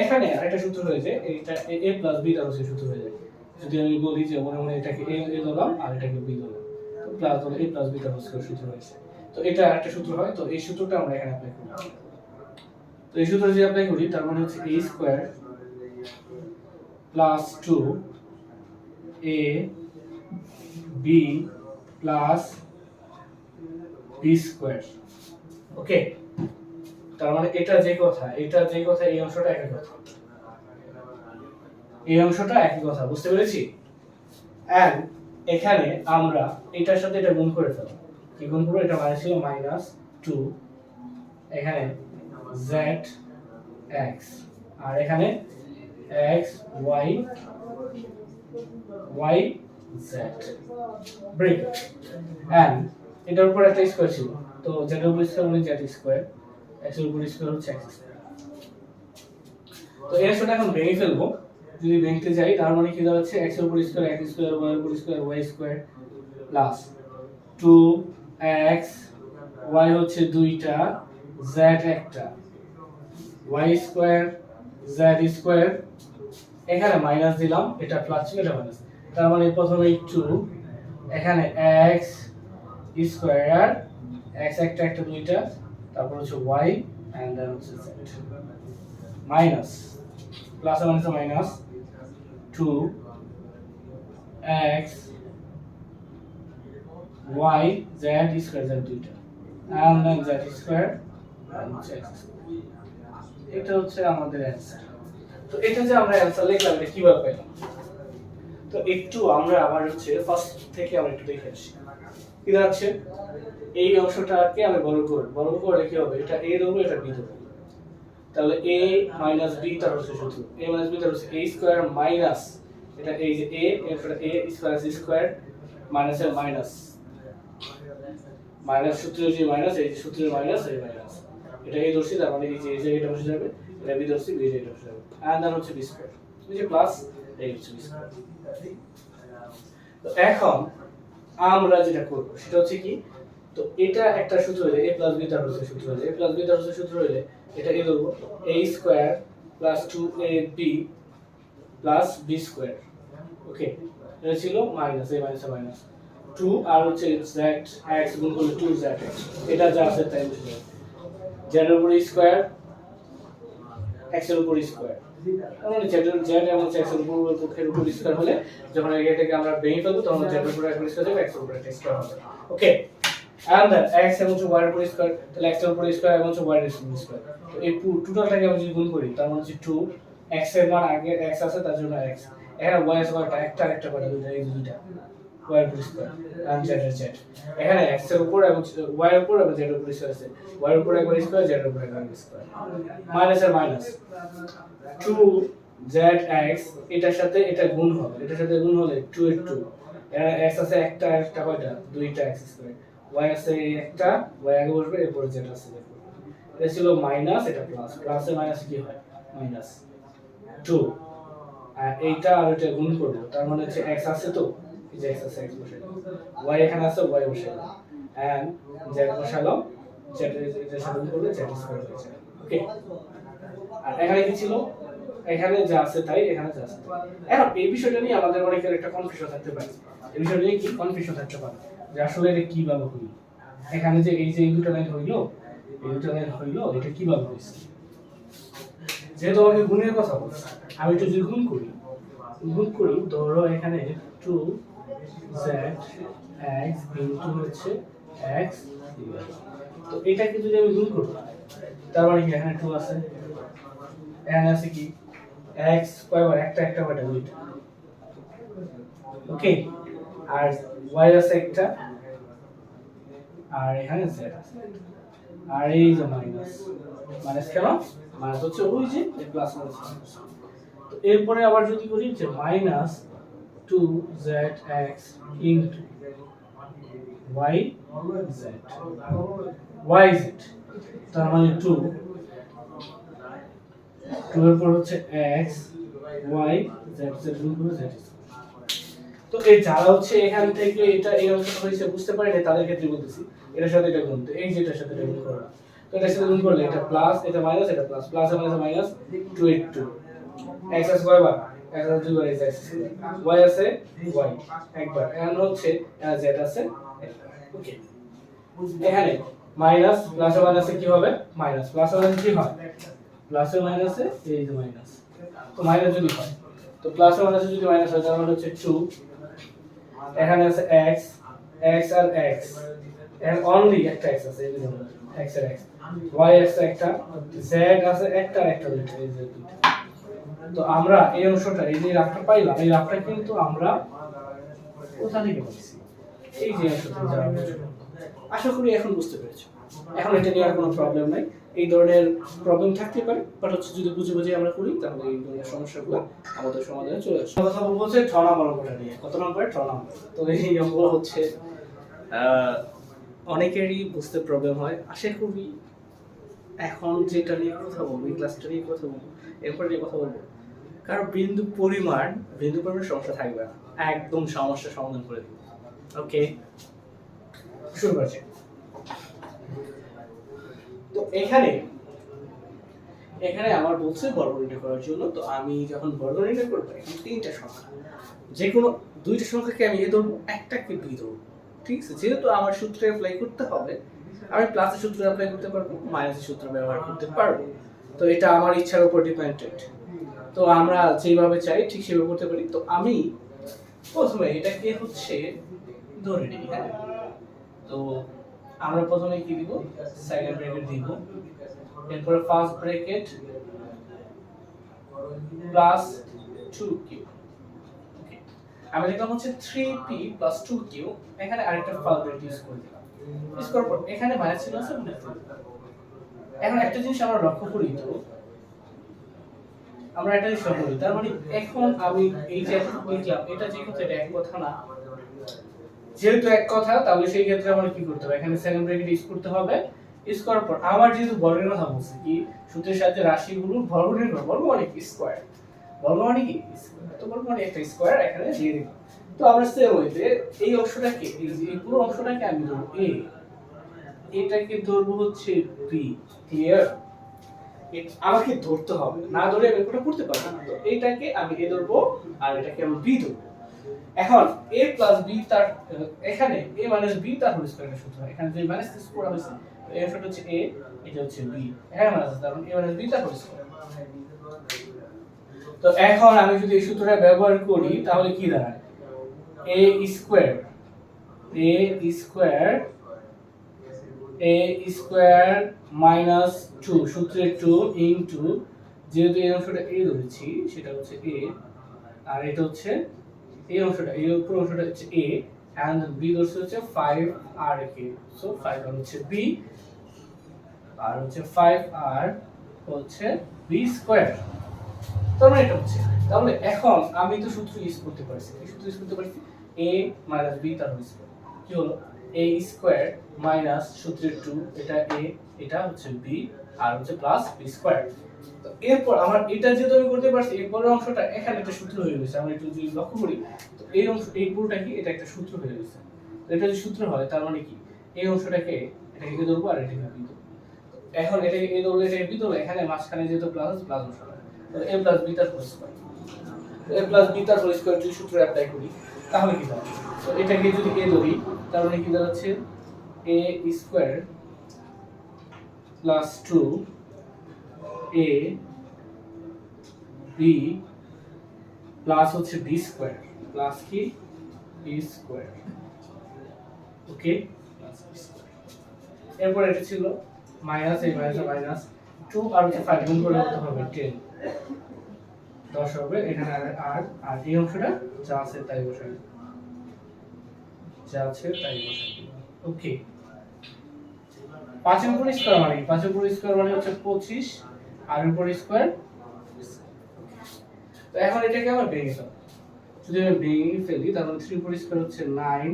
এখানে আরেকটা সূত্র হয়েছে এটা a প্লাস b তার হচ্ছে সূত্র হয়ে যায় যদি আমি বলি যে মনে মনে এটাকে a ধরলাম আর এটাকে b ধরলাম তো প্লাস হলো a প্লাস b তার হচ্ছে সূত্র হয়েছে তো এটা আরেকটা সূত্র হয় তো এই সূত্রটা আমরা এখানে অ্যাপ্লাই করব তো এই সূত্র যদি অ্যাপ্লাই করি তার মানে হচ্ছে a square plus 2 a b plus b square ওকে তার মানে এটা যে কথা এই অংশটা একই কথা এই অংশটা একই কথা বুঝতে পেরেছি এন্ড এখানে আমরা এটার সাথে এটা গুণ করে ফেলব কি গুণ করব এটা মানে ছিল -2 এখানে z x আর এখানে x y y z bracket and এটার উপর একটা স্কয়ার ছিল তো z এর উপর স্কয়ার মানে z স্কয়ার x এর উপর স্কয়ার হচ্ছে x স্কয়ার তো এর সাথে এখন ভেঙে ফেলবো যদি ভেঙতে যাই তার মানে কি দাঁড়াচ্ছে x এর উপর স্কয়ার x স্কয়ার y এর উপর square y square plus 2x y হচ্ছে দুইটা z একটা y স্কয়ার z স্কয়ার এখানে মাইনাস দিলাম এটা প্লাস ছিল এটা মাইনাস তার মানে প্রথমে 2 এখানে x স্কয়ার x একটা দুইটা তারপর হচ্ছে y and then হচ্ছে z মাইনাস প্লাস মানে minus 2x y z square z দুইটা and then z square and হচ্ছে x এটা হচ্ছে আমাদের অ্যানসার তো এটা যে আমরা অ্যানসার লিখলাম এটা কিভাবে পেলাম তো একটু আমরা আবার হচ্ছে ফার্স্ট থেকে আমরা একটু দেখে আসি কি দাঁড়াচ্ছে এই অংশটাকে আমি বর্গ করলে কি হবে এটা a ধরবো এটা b ধরবো তাহলে a - b তার হচ্ছে সূত্র a - b তার হচ্ছে a স্কয়ার মাইনাস এটা এই যে a এটা a square c square minus এর মাইনাস মাইনাস সূত্রের যে মাইনাস এই যে সূত্রের মাইনাস এই মাইনাস এটা a ধরছি তার মানে এই যে এটা বসে যাবে এটা b ধরছি b এটা বসে যাবে and then হচ্ছে b স্কয়ার এই যে প্লাস এই হচ্ছে b স্কয়ার তো এখন আমরা যেটা করব সেটা হচ্ছে কি তো এটা একটা সূত্র হলে a + b তার হচ্ছে সূত্র হলে a + b তার হচ্ছে সূত্র হলে এটা কি ধরব a square plus 2ab plus b square okay এটা ছিল মাইনাস a মাইনাস মাইনাস 2 আর হচ্ছে z x গুণ করলে 2z এটা যা আছে তাই বসে যাবে z এর উপর স্কয়ার x এর উপর স্কয়ার মানে z এবং x এর উপর পক্ষের উপর স্কয়ার হলে যখন এটাকে আমরা ভেঙে ফেলবো তখন z এর উপর একটা স্কয়ার হবে x এর উপর একটা স্কয়ার হবে ওকে and then x এবং y এর উপর স্কয়ার তাহলে x এর উপর স্কয়ার এবং y এর উপর স্কয়ার তো এই টোটালটাকে আমরা যদি গুণ করি তার মানে হচ্ছে 2 x এর মান আগে x আছে তার জন্য x এখানে y এর স্কয়ারটা একটা করে দুইটা এই দুইটা y এর উপর স্কয়ার and z এর z এখানে x এর উপর এবং y এর উপর এবং z এর উপর স্কয়ার আছে y এর উপর একবার স্কয়ার z এর উপর একবার স্কয়ার মাইনাস এর মাইনাস 2zx এটার সাথে এটা গুণ হবে এটার সাথে গুণ হলে 2 এর 2 এখানে x আছে একটা কয়টা দুইটা x স্কয়ার y আছে একটা y আগে বসবে এরপর z আছে এটা ছিল মাইনাস এটা প্লাস প্লাসে মাইনাস কি হয় মাইনাস 2 এইটা আর এটা গুণ করব, তার মানে হচ্ছে x আছে, তো এই যে x আছে x বসাই, y এখানে আছে y বসাই, এন্ড z বসালাম, z এর সাথে গুণ করলে z স্কয়ার হয়ে যাবে। ওকে, আর এখানে কি ছিল, এখানে যা আছে তাই, এখানে যা আছে তাই। এখন এই বিষয়টা নিয়ে আমাদের অনেকের একটা কনফিউশন থাকতে পারে, এই বিষয়টা নিয়ে কি কনফিউশন থাকতে পারে যে আসলে এটা কিভাবে হইল, এখানে যে এই যে এই দুটো লাইন হইলো, এই দুটো লাইন হইলো, এটা কিভাবে হইছে। যেহেতু আমাকে গুণের কথা বলছে, আমি একটু যদি গুণ করি, ধরো এখানে 2z x ইনটু হচ্ছে x, তো এটাকে যদি আমি গুণ করি, তার মানে কি এখানে 2 আছে, এখানে আছে কি x কয়বার, একটা কয়টা, দুইটা। ওকে, আর y আছে একটা, আর এখানে z আছে, আর এই যে মাইনাস কেন, মাইনাস হচ্ছে ওই যে প্লাস মাইনাস। তো এরপরে আবার যদি করি যে মাইনাস 2zx ইনটু yz, তার মানে 2 এর পর হচ্ছে x y z গুণ করে z। তো এই যারা হচ্ছে এখান থেকে এটা এই অংশটা হয়েছে বুঝতে পারে না, তাদের ক্ষেত্রে বলতেছি এটার সাথে এটা গুণ, এই যে এটার সাথে এটা গুণ করা, তো এটার সাথে গুণ করলে এটা প্লাস, এটা মাইনাস, এটা plus, plus A minus 2 x আছে কয়বার, x আছে দুইবার, এই x y আছে y একবার, এখানে হচ্ছে z আছে। ওকে, এখানে মাইনাস প্লাস মাইনাসে কি হবে, মাইনাস প্লাস মাইনাসে কি হয়, প্লাস এ মাইনাসে এই যে মাইনাস, তো মাইনাস যদি হয়, তো প্লাস মাইনাসে যদি মাইনাস হয় তার মানে হচ্ছে 2, এখানে আছে x আর x, এখানে অনলি একটা x আছে, এই যে x আর x, y আছে একটা, z আছে একটা দুইটা, এই যে দুইটা। তো আমরা এই অংশটা, এই যে রাফটা পাইলাম, এই রাফটা কিন্তু আমরা কোথা থেকে পাইছি, এই যে অংশটা যারা বুঝলো, আশা করি এখন বুঝতে পেরেছো। এখন এটা নিয়ে আর কোনো প্রবলেম নাই, এই ধরনের প্রবলেম থাকতে পারে, বাট হচ্ছে যদি বুঝে আমরা করি তাহলে এই ধরনের সমস্যাগুলো আমাদের সমাধানে চলে আসে। কথা বলবো হচ্ছে 6 নম্বর অঙ্কটা নিয়ে। কত নম্বর, 6 নম্বর। তো এই অঙ্কগুলো হচ্ছে অনেকেরই বুঝতে প্রবলেম হয়। আশা করি এখন যেটা নিয়ে কথা বলবো, এই ক্লাসটা নিয়ে কথা বলবো, এরপর নিয়ে কথা বলবো, কারণ বিন্দু পরিমাণের সমস্যা থাকবে না, একদম সমস্যা সমাধান করে দিব। ওকে, শুরু করছি। তো এখানে আমার বলছে বর্গ নির্ণয় করার জন্য, তো আমি যখন বর্গ নির্ণয় করবো, এখানে তিনটা সংখ্যা, যে কোনো দুইটা সংখ্যাকে আমি এ ধরবো, একটাকে বি ধরবো। ঠিক আছে, যেহেতু আমার সূত্রে অ্যাপ্লাই করতে হবে, আমি প্লাসের সূত্র অ্যাপ্লাই করতে পারবো, মাইনাসের সূত্র ব্যবহার করতে পারবো, তো এটা আমার ইচ্ছার উপর ডিপেন্ডেন্ট। তো আমরা যেভাবে চাই ঠিক সেভাবে করতে পারি। তো আমি প্রথমে এটাকে হচ্ছে ধরে নিই, হ্যাঁ। তো আমরা প্রথমে কি দিব, সেকেন্ড ব্র্যাকেট দিব, এরপর ফার্স্ট ব্র্যাকেট প্লাস 2q। ওকে, আমি লিখলাম হচ্ছে 3p প্লাস 2q, এখানে আরেকটা ফার্স্ট ব্র্যাকেট ইউজ করে দিলাম, ইউজ করার পর এখানে মাইনাস চিহ্ন আছে না। এখন একটা জিনিস আমরা লক্ষ্য করি, তো আমরা একটা জিনিস লক্ষ্য করি, তার মানে এখন আমি এই যে লিখলাম, এটা যে কথা, এটা এক কথা না, যেহেতু এক কথা, তাহলে সেই ক্ষেত্রে আমার কি করতে হবে, এখানে সেকেন্ড ব্র্যাকেট ইউজ করতে হবে। ইউজ করার পর আমার যেহেতু বর্গের কথা বলছি, কি সূত্রের সাহায্যে রাশিগুলোর বর্গ নির্ণয় করব, বর্গ মানে কি স্কয়ার, বর্গ মানে কি স্কয়ার, তো বর্গ মানে একটা স্কয়ার এখানে দিয়ে দিই। তো আমরা সেম ওয়েতে এই অংশটাকে, এই পুরো অংশটাকে আমি ধরব a, এটাকে ধরব হচ্ছে b। ক্লিয়ার, আমাকে ধরতে হবে, না ধরে আমি এটা করতে পারবো না। তো এইটাকে আমি a ধরবো, আর এটাকে আমি b ধরবো। এখন a প্লাস b, তার এখানে a মাইনাস b তার হোল স্কয়ারের সূত্র, এখানে যে মাইনাস ইউজ করা হয়েছে, এর সূত্র হচ্ছে a, এটা হচ্ছে b, এখানে মাইনাস আছে, কারণ a মাইনাস b তার হোল স্কয়ার। তো এখন আমি যদি এই সূত্রটা ব্যবহার করি তাহলে কি দাঁড়ায়, a স্কয়ার মাইনাস 2, সূত্রে 2 ইনটু, যেহেতু এই অংশটা a ধরেছি সেটা হচ্ছে a, আর এটা হচ্ছে এই অংশটা, এই পুরো অংশটা হচ্ছে a, and b ধরছে হচ্ছে 5 r কে, সো 5 r হচ্ছে b, আর হচ্ছে 5 r হচ্ছে b স্কয়ার। তার মানে এটা হচ্ছে, তাহলে এখন আমি তো সূত্র ইউজ করতে পারছি, কি সূত্র ইউজ করতে পারছি, a মাইনাস b তার হোল স্কয়ার, কি হলো a স্কয়ার মাইনাস সূত্রের 2, এটা a, এটা হচ্ছে b, আর হচ্ছে প্লাস b স্কয়ার। তো এরপর আমার এটা যেহেতু আমি করতে পারছি, এরপরের অংশটা এখানে একটা সূত্র হয়ে গেছে। আমরা একটু যদি লক্ষ্য করি, তো এই অংশ, এই পুরোটা কি, এটা একটা সূত্র হয়ে গেছে। তো এটা যদি সূত্র হয় তার মানে কি, এই অংশটাকে এটাকে এ ধরবো আর এটাকে বি ধরবো। এখন এটাকে এ ধরলে এটাকে বি ধরলে, এখানে মাঝখানে যেহেতু প্লাস প্লাস বসাবো, তো a প্লাস b তার whole square. a plus b তার হোল স্কয়ার যদি সূত্র অ্যাপ্লাই করি তাহলে কি হবে? তো এটাকে যদি a ধরি তার মানে কি দাঁড়াচ্ছে, a square plus 2 a b plus হচ্ছে b স্কয়ার প্লাস কি b স্কয়ার। ওকে, প্লাস b স্কয়ার। এরপর এটা ছিল মাইনাস, এই মাইনাস মাইনাস 2 আর হচ্ছে 5 গুণ করলে কত হবে, 10 10 হবে। এখানে আর এই অংশটা যা আছে তাই বসাই, যা আছে তাই বসাই। ওকে, 5 এর উপর স্কয়ার মানে 5 এর উপর স্কয়ার মানে হচ্ছে 25 আর এর উপর স্কয়ার। তো এখন এটাকে আমরা ভেঙে ফেলব। যদি আমি ভেঙে ফেলি তাহলে 3 এর উপর স্কয়ার হচ্ছে 9,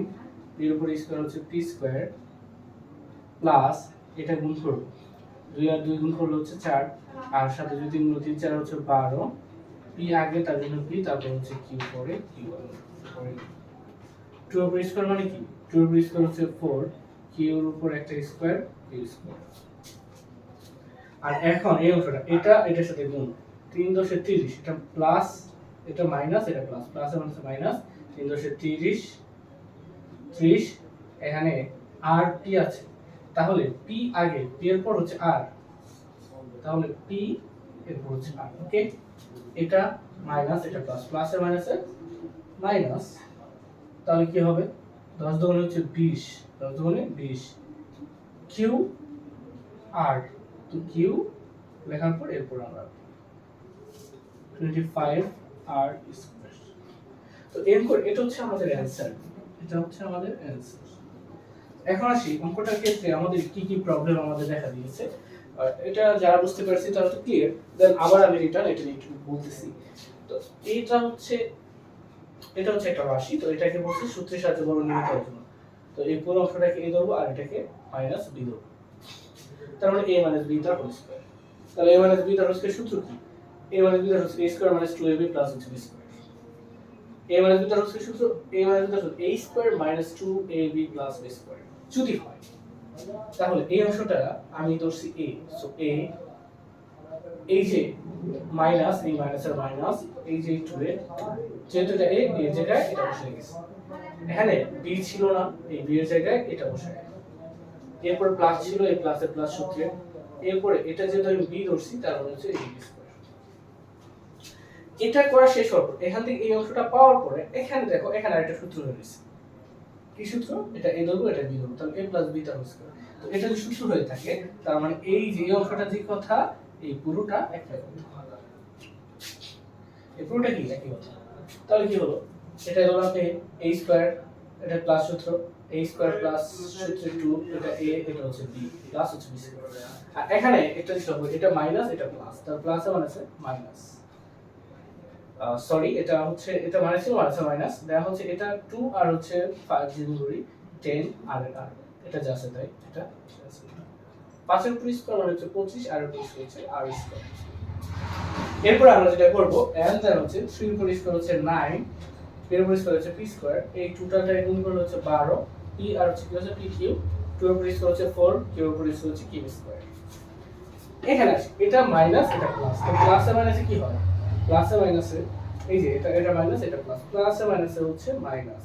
এর উপর স্কয়ার হচ্ছে p স্কয়ার প্লাস এটা গুণ করব, 2 আর 2 গুণ করলে হচ্ছে 4, আর সাথে যদি 3 গুণ 3 4 হচ্ছে 12, p আগে তার জন্য p, তারপর হচ্ছে q পরে q পরে 2 এর উপর স্কয়ার মানে কি, 2 এর উপর স্কয়ার হচ্ছে 4, q এর উপর একটা স্কয়ার q স্কয়ার। আর এখন এই অংশটা এটা এটার সাথে গুণ, 3 দশে 30, এটা প্লাস এটা মাইনাস, এটা প্লাস, প্লাসে মাইনাসে মাইনাস, 3 দশে 30 30, এখানে আর টি আছে, তাহলে পি আগে, পি এর পর হচ্ছে আর, তাহলে পি এর পর হচ্ছে আর। ওকে, এটা মাইনাস এটা প্লাস, প্লাসে মাইনাসে মাইনাস, তাহলে কি হবে, 10 দুগুণে হচ্ছে 20, 10 দুগুণে 20, কিউ আর, তো কিউ লেখার পর এরপর আমরা 25 আর স্কয়ার। তো এরপর এটা হচ্ছে আমাদের অ্যানসার, এটা হচ্ছে আমাদের অ্যানসার। এখন আসি অঙ্কটার ক্ষেত্রে আমাদের কি কি প্রবলেম আমাদের দেখা দিয়েছে। এটা যারা বুঝতে পারছি তারা তো ক্লিয়ার। দেন আবার আমি রিটার্ন এটা নিয়ে একটু বলতেছি। তো এটা হচ্ছে একটা রাশি, তো এটাকে বলছি সূত্রের সাহায্যে বর্ণনীয় করার জন্য। তো এই পুরো অংশটাকে a ধরবো আর এটাকে মাইনাস b ধরবো, তার মানে a মাইনাস b তার হোল স্কয়ার। তাহলে a মাইনাস b তার হোল স্কয়ার সূত্র কি, a মাইনাস b তার whole square a square minus 2ab plus হচ্ছে b square. a minus b তার হোল স্কয়ার সূত্র a মাইনাস b তার whole a square minus 2ab plus b square. যদি হয় তাহলে এই অংশটা আমি ধরছি a, সো a, এই যে মাইনাস, এই মাইনাসের মাইনাস, এই যে 2 এর, যেহেতু এটা a এর জায়গায় এটা বসে গেছে, এখানে b ছিল না, এই b এর জায়গায় এটা বসে গেছে। এরপর প্লাস ছিল, এই প্লাসের প্লাস সূত্রে, এরপরে এটা যেহেতু আমি b ধরছি তার মানে হচ্ছে a b স্কয়ার। এটা করা শেষ হওয়ার পর এখান থেকে এই অংশটা পাওয়ার পরে এখানে দেখো, এখানে আরেকটা সূত্র হয়ে গেছে। কি সূত্র, এটা a ধরবো এটা b ধরবো, তাহলে a প্লাস b তার হোল স্কয়ার। তো এটা যদি সূত্র হয়ে থাকে তার মানে এই যে অংশটা যে কথা, এই পুরোটা একই কথা, এই পুরোটা কি একই কথা। তাহলে কি হলো, এটা ধরলাম a স্কয়ার, এটা প্লাস সূত্র a স্কয়ার প্লাস সূত্র 2, এটা a, এটা হচ্ছে b প্লাস হচ্ছে b স্কয়ার। আর এখানে একটা জিনিস হবে, এটা মাইনাস এটা প্লাস, তার প্লাসে মাইনাসে মাইনাস, সরি এটা হচ্ছে, এটা মাইনাস ছিল মাইনাসে মাইনাস দেয়া হচ্ছে, এটা 2 আর হচ্ছে 5 গুণ করি 10 আর আর এটা যা আছে তাই, এটা 5 এর উপর স্কয়ার মানে হচ্ছে 25 আর এর উপর স্কয়ার হচ্ছে r স্কয়ার। এরপর আমরা যেটা করব, n দেন হচ্ছে 3 এর উপর স্কয়ার হচ্ছে 9, এর উপর স্কয়ার হচ্ছে p স্কয়ার, এই টোটালটা গুণ করলে হচ্ছে 12, p আর হচ্ছে কি হচ্ছে p কিউব, 2 এর উপর স্কয়ার হচ্ছে 4, q এর উপর স্কয়ার হচ্ছে q স্কয়ার। এখানে আসি, এটা মাইনাস এটা প্লাস, তো প্লাসে মাইনাসে কি হয়, প্লাসে মাইনাসে এই যে এটা মাইনাস এটা প্লাস, প্লাসে মাইনাসে হচ্ছে মাইনাস,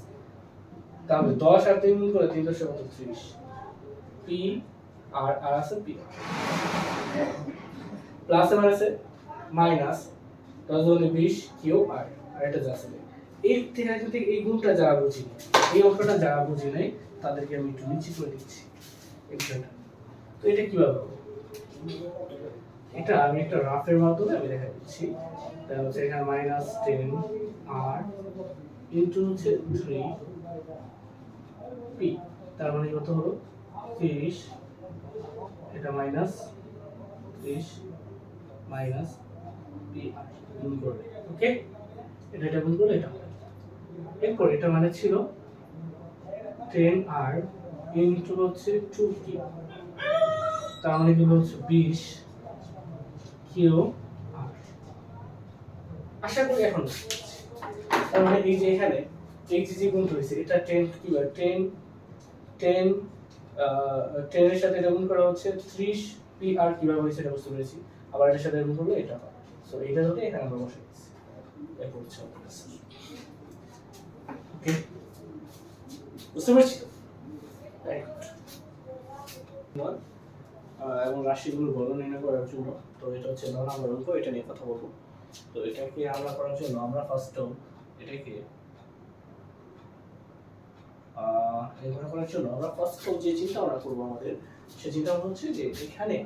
তাহলে 10 আর 3 গুণ করে 3 10 30, p আর আর আছে p, প্লাসে মাইনাসে মাইনাস, 10 গুণে 20 কিউ আর এটা যা আছে। এই থেকে এই গুণটা যারা বুঝি, এই অঙ্কটা যারা বুঝি নাই তাদেরকে আমি একটু নিচে করে দিচ্ছি এক্সট্রাটা। তো এটা কিভাবে হবে, এটা আমি একটা রাফের মাধ্যমে আমি দেখা দিচ্ছি। তাহলে হচ্ছে এখানে মাইনাস 10 আর ইনটু হচ্ছে 3 p, তার মানে কত হলো 30, এটা মাইনাস 30 মাইনাস p আর গুণ করলে, ওকে, এটা গুণ করলে এটা হবে। এরপর এটা মানে ছিল 10 আর ইনটু হচ্ছে 2 p, তার মানে কি হচ্ছে 20 q কিউ আর। আশা করি এখন তার মানে এই যে এখানে এই যে গুণ হয়েছে এটা 10 কি হয় 10 10 10 এর সাথে গুণ করা হচ্ছে 30 পি আর কিভাবে হয়েছে এটা বুঝতে পেরেছি। আবার এটার সাথে গুণ করলে এটা হয়। সো এটা হলো এখানে আমরা বসে দিচ্ছি এই করছে ওকে বুঝতে পেরেছি এবং রাশিগুলোর বর্গ নির্ণয় করার জন্য তো এটা হচ্ছে 9 নম্বর অঙ্ক এটা নিয়ে কথা বলবো। তো এটাকে আমরা করার জন্য আমরা ফার্স্ট এটাকে এগুলো করার জন্য আমরা ফার্স্ট যে চিন্তা আমরা করবো আমাদের সে চিন্তা হচ্ছে যে এখানে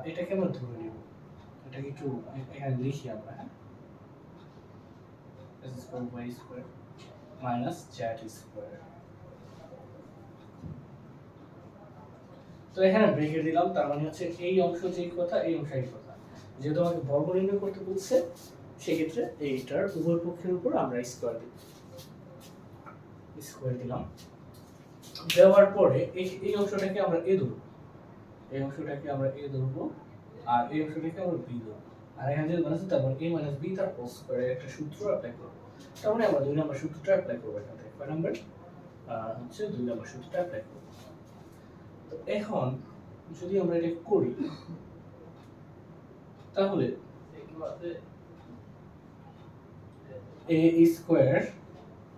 এটাকে আমরা ধরে নেব এটাকে একটু এখানে লিখি আমরা হ্যাঁ x square y square minus z square. তো এখানে ব্রেকেট দিলাম তার মানে হচ্ছে এই অংশ যেই কথা এই অংশ এই কথা যেহেতু আমাকে বর্গ নির্ণয় করতে বলছে সেক্ষেত্রে এইটার উভয় পক্ষের উপর আমরা স্কয়ার দিব স্কয়ার দিলাম। দেওয়ার পরে এই অংশটাকে আমরা a ধরব এই অংশটাকে আমরা a ধরব আর এই অংশটাকে আমরা b ধরব আর এখানে যদি মানে তারপর a - b তার হোল স্কয়ারের একটা সূত্র অ্যাপ্লাই করব। তার মানে আমরা 2 নম্বর সূত্রটা অ্যাপ্লাই করব এখানে কয় নাম্বার হচ্ছে 2 নম্বর সূত্রটা অ্যাপ্লাই করব। তো এখন যদি আমরা এটা করি তাহলে a স্কয়ার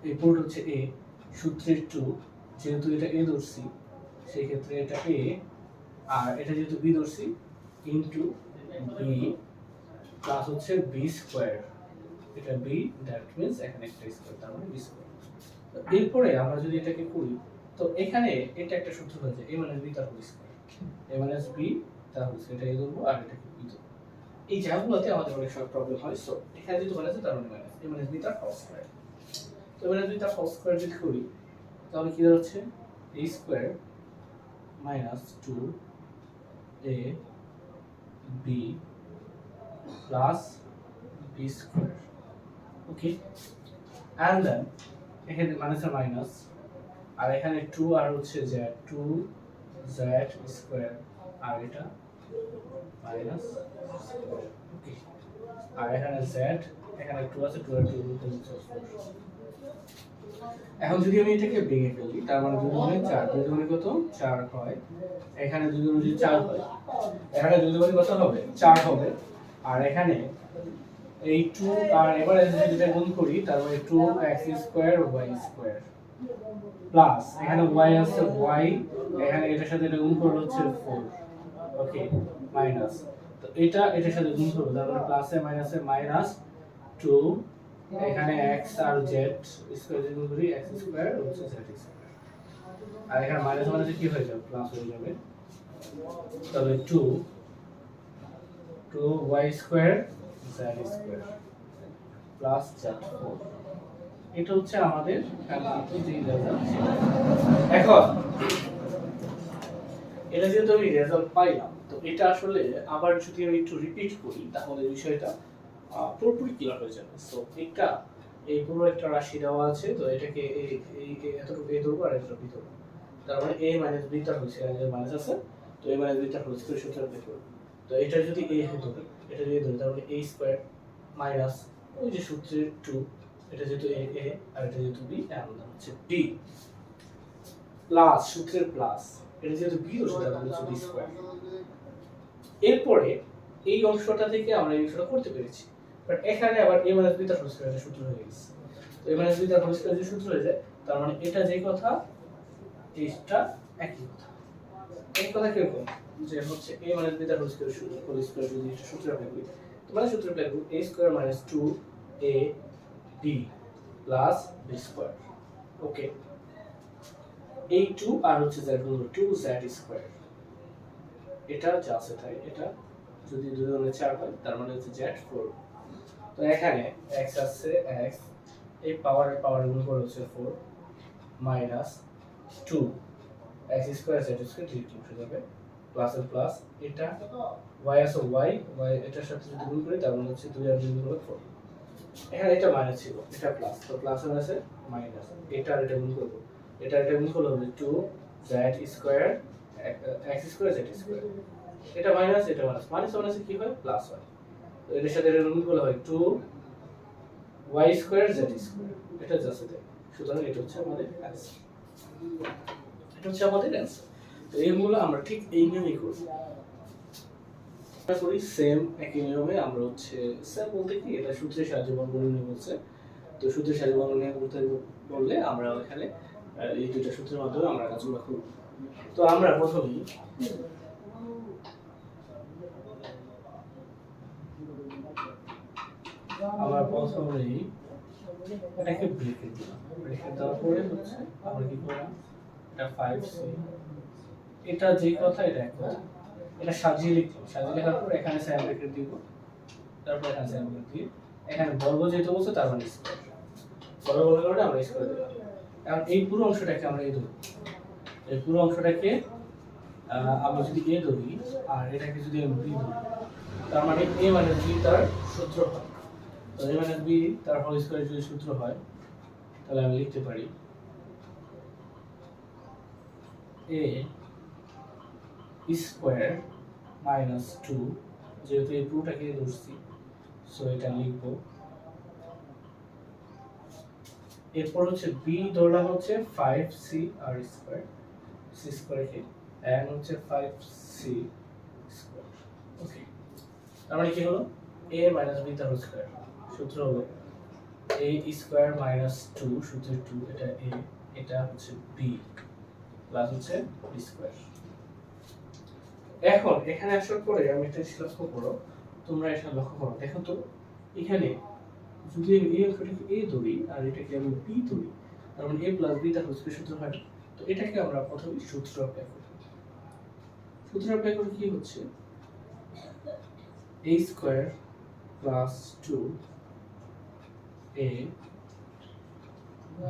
এই পুরো হচ্ছে a সূত্রের 2 যেহেতু এটা a ধরছি সেই ক্ষেত্রে এটা a আর এটা যেহেতু b ধরছি ইনটু b প্লাস হচ্ছে b স্কয়ার এটা b দ্যাট মিন্স এখানে একটা স্কয়ার তার মানে b স্কয়ার। তো এরপরে আমরা যদি এটাকে করি তো এখানে এটা একটা সূত্র হয়ে যায় a - b তার হোল স্কয়ার a - b তার হোল স্কয়ার এটা a ধরবো আর এটা b ধরবো। এই জায়গাগুলোতে আমাদের অনেক সময় প্রবলেম হয়। সো এখানে যদি বলা যায় তার মানে মাইনাস a - b তার হোল স্কয়ার। তো a - b তার হোল স্কয়ার যদি করি তাহলে কি দাঁড়াচ্ছে a square minus 2 a b plus b square okay and then এখানে মাইনাস আর মাইনাস আর এখানে 2 আর হচ্ছে z 2 z স্কয়ার আর এটা মাইনাস ওকে আর এখানে z এখানে 2 আছে 2 আর 2 হচ্ছে 4। এখন যদি আমি এটাকে ভেঙে ফেলি তার মানে 2 গুণে 4 2 গুণে কত 4 হয় এখানে 2 গুণে যদি 4 হয় এখানে 2 গুণে কত হবে 4 হবে আর এখানে এই 2 আর এবারে যদি এটা গুণ করি তার মানে 2x square y square plus এখানে y আছে y এখানে এটার সাথে এটা গুণ করলে হচ্ছে 4 ওকে মাইনাস তো এটা এটার সাথে গুণ করব তার মানে প্লাসে মাইনাসে মাইনাস 2 এখানে x আর z স্কয়ার যদি গুণ করি x স্কয়ার হচ্ছে z স্কয়ার আর এখানে মাইনাস মানে কি হয়ে যাবে প্লাস হয়ে যাবে তাহলে 2y square z square plus z4 এটা হচ্ছে আমাদের যে রেজাল্ট। এখন এটা যেহেতু আমি রেজাল্ট পাইলাম তো এটা আসলে আবার যদি আমি একটু রিপিট করি তাহলে বিষয়টা পুরোপুরি ক্লিয়ার হয়ে যাবে। সো এটা এই পুরো একটা রাশি দেওয়া আছে তো এটাকে এই এতটুকু এই ধরবো আর এতটুকু বি ধরবো তার মানে a - b তার হচ্ছে এখানে মাইনাস আছে তো a - b তার হোল স্কয়ার সূত্র অ্যাপ্লাই করব। তো এটা যদি a ধরি এটা যদি ধরি তাহলে a স্কয়ার মাইনাস ওই যে সূত্রের 2 এটা যেহেতু a আর এটা যেহেতু b এর নাম হচ্ছে b প্লাস সূত্রের প্লাস এটা যেহেতু b ধরছি তাহলে হচ্ছে b স্কয়ার। এরপরে এই অংশটা থেকে আমরা এই অংশটা করতে পেরেছি বাট এখানে আবার a - b তার হোল স্কয়ারের সূত্র হয়ে গেছে। তো a - b তার হোল স্কয়ারের সূত্র হয়ে যায় তার মানে এটা যে কথা এটা একই কথা। এই কথা কি রকম যে হচ্ছে a - b তার হোল স্কয়ার যদি এটা সূত্র অ্যাপ্লাই করি তো মানে সূত্র অ্যাপ্লাই করব a square minus 2a b plus b square ওকে এই 2 আর হচ্ছে z হলো 2z স্কয়ার এটা যা আছে তাই এটা যদি 2 গুণে 4 হয় তার মানে হচ্ছে z4। তো এখানে x আছে x এই পাওয়ারের পাওয়ার গুণ করে হচ্ছে 4 minus 2 x square z square directly উঠে যাবে প্লাস এর প্লাস এটা y আছে y y এটার সাথে যদি গুণ করি তার মানে হচ্ছে 2 আর 2 গুণ করলে 4 এখানে এটা মাইনাস ছিল এটা প্লাস তো প্লাস এর আছে মাইনাস এটা আর এটা গুণ করব এটা গুণ করলে হবে 2z square x square z square এটা মাইনাস এটা মাইনাস, মাইনাস মাইনাসে কি হয় প্লাস হয়, তো এর সাথে এটা গুণ করলে হয় 2y স্কয়ার z স্কয়ার, এটা জাস্ট এটা। সুতরাং এটা হচ্ছে আমাদের অ্যানসার, এটা হচ্ছে আমাদের অ্যানসার। তো এইগুলো আমরা ঠিক এই নিয়মেই করব, আমরা করি সেম একই নিয়মে। আমরা হচ্ছে সেম বলতে কি, এটা সূত্রের সাহায্যে বর্গমূল নিয়ে বলছে, তো সূত্রের সাহায্যে বর্গমূল নিয়ে করতে বললে আমরা এখানে এই দুইটা সূত্রের মাধ্যমে আমরা কাজগুলো করব। তো আমরা প্রথমেই এটাকে ব্রেকেট দিলাম, ব্রেকেট দেওয়ার পরে হচ্ছে আমরা কি করলাম, এটা 5c, এটা যে কথা এটা এক কথা, এটা সাজিয়ে লিখলাম, সাজিয়ে লেখার পর এখানে সাইন ব্রেকেট দিব, তারপর এখানে সাইন ব্রেকেট দিয়ে এখানে বর্গ যেটা বলছে তার মানে স্কয়ার, বর্গ বলার কারণে আমরা স্কয়ার দিলাম। এখন এই পুরো অংশটাকে আমরা এই ধরব, এই পুরো অংশটাকে আমরা যদি a ধরি আর এটাকে যদি আমি b ধরি, তার মানে a মাইনাস b তার সূত্র হয়। তো a মাইনাস b তার হোল স্কয়ার যদি সূত্র হয়, তাহলে আমি লিখতে পারি a স্কয়ার মাইনাস 2, যেহেতু এই পুরোটাকে ধরছি সো এটা লিখব। এরপর হচ্ছে b ধরলাম হচ্ছে 5c r square, c square K and হচ্ছে 5c স্কয়ার। ওকে, তার মানে কি হলো, a মাইনাস b তার হোল স্কয়ার, সূত্র হলো a স্কয়ার মাইনাস 2, সূত্র 2, এটা a, এটা হচ্ছে b প্লাস হচ্ছে b স্কয়ার। এখন এখানে আসার পরে আমি একটা জিনিস লক্ষ্য করো, তোমরা এটা লক্ষ্য করো, দেখো তো এখানে যদি আমি এই অংশটাকে a ধরি আর এটাকে আমি b ধরি, তার মানে a প্লাস b তার হোল স্কয়ার সূত্র হয়। তো এটাকে আমরা প্রথমে সূত্র অ্যাপ্লাই করি, সূত্র অ্যাপ্লাই করে কি হচ্ছে, a square plus 2a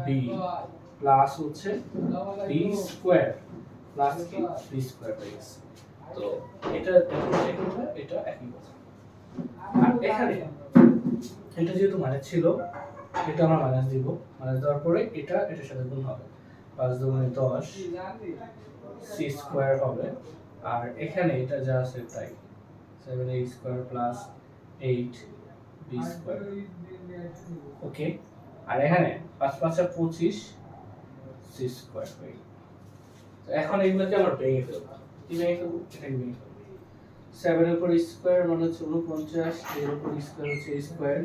b plus হচ্ছে b স্কয়ার প্লাস কি b স্কয়ার হয়ে গেছে। তো এটা এটা একই কথা। আর এখানে এটা যেহেতু মাইনাস ছিল, এটা আমরা মাইনাস দিব, মাইনাস দেওয়ার পরে এটা এটার সাথে গুণ হবে, 5 দুগুণে 10 c স্কয়ার হবে, আর এখানে এটা যা আছে তাই 7a square plus 8b square. Okay, আর এখানে 5 5 25 c স্কয়ার হয়ে গেল। তো এখন এগুলোকে আমরা ভেঙে ফেলব, কি ভেঙে ফেলব, এটাকে ভেঙে ফেলব। 7 এর উপর স্কয়ার মানে হচ্ছে 49, এর উপর স্কয়ার হচ্ছে স্কয়ার,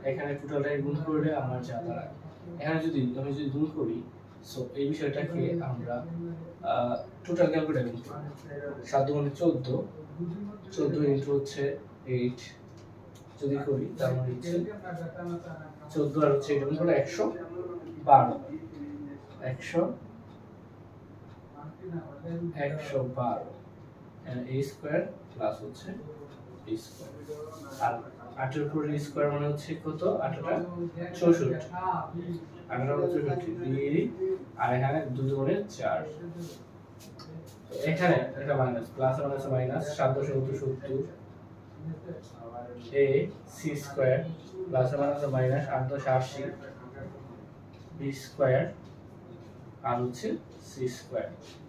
এখানে টোটালটাকে গুণ করলে আমার যা দাঁড়ায়, এখানে যদি আমি গুণ করি, সো এই বিষয়টাকে আমরা টোটাল ক্যালকুলেটর গুণ করব। 7 দুগুণে 14, 14 ইনটু হচ্ছে 8 যদি করি, তার মানে হচ্ছে 14 আর হচ্ছে এটা গুণ করলে 112, 112 a স্কয়ার প্লাস হচ্ছে b স্কয়ার, আর 8 এর উপর স্কয়ার মানে হচ্ছে কত, 8টা 64, 8টা 64 আর এখানে 2 দুগুণে 4, তো এখানে এটা মাইনাস, প্লাস মাইনাস মাইনাস 7 দশমিক 70 a c square plus minus minus 8 দশ 80 b স্কয়ার আর হচ্ছে c স্কয়ার,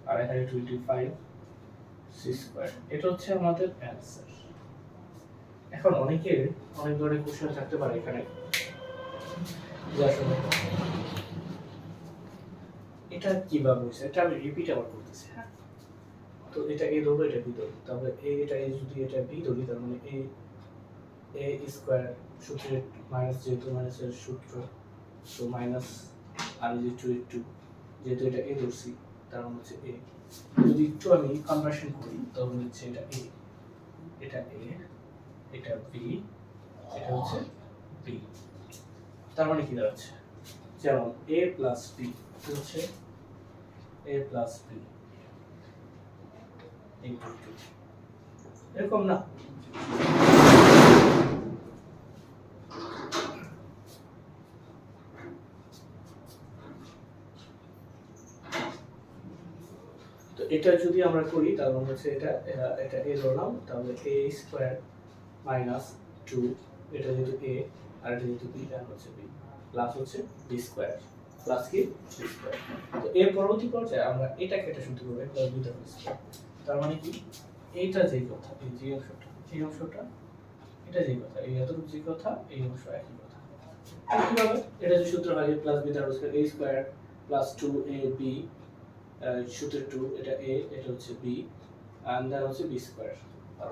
আর এখানে 25 c স্কয়ার। এটা হচ্ছে আমাদের অ্যানসার। এখন অনেকের অনেক ধরনের কোশ্চেন থাকতে পারে এখানে, যে আসলে এটা কিভাবে হয়েছে, এটা আমি রিপিট আবার করতেছি। হ্যাঁ, তো এটা a ধরবো, এটা b ধরবো, তারপরে এটা যদি এটা b ধরি, তার মানে a স্কয়ার সূত্রের মাইনাস, যেহেতু মাইনাসের সূত্র, তো মাইনাস, আর এই যে 2 যেহেতু এটা a ধরছি, তার মানে হচ্ছে a। যদি একটু আমি কনভার্সন করি, তখন হচ্ছে এটা a, এটা a, এটা b, এটা হচ্ছে b, তার মানে কি দাঁড়াচ্ছে, যেমন a প্লাস b হচ্ছে a প্লাস b ইনটু 2, এরকম না। তো এটা যদি আমরা করি, তাহলে হচ্ছে এটা এটা a ধরলাম, তাহলে a স্কয়ার মাইনাস 2, এটা যেহেতু a আর এটা যেহেতু b, তাহলে হচ্ছে b প্লাস হচ্ছে b স্কয়ার প্লাস কি b স্কয়ার। তো এর পরবর্তী পর্যায়ে আমরা এটাকে এটা শুদ্ধ করব, প্লাস b স্কয়ার, তার মানে কি এইটা যেই কথা, এই যে অংশটা, এই অংশটা, এটা যেই কথা, এই এতটুকু যে কথা, এই অংশ একই কথা। আর কিভাবে? এটা যে সূত্র হয় a প্লাস b তার square a square plus 2ab সূত্র 2, এটা a, এটা হচ্ছে b, and then হচ্ছে b স্কয়ার।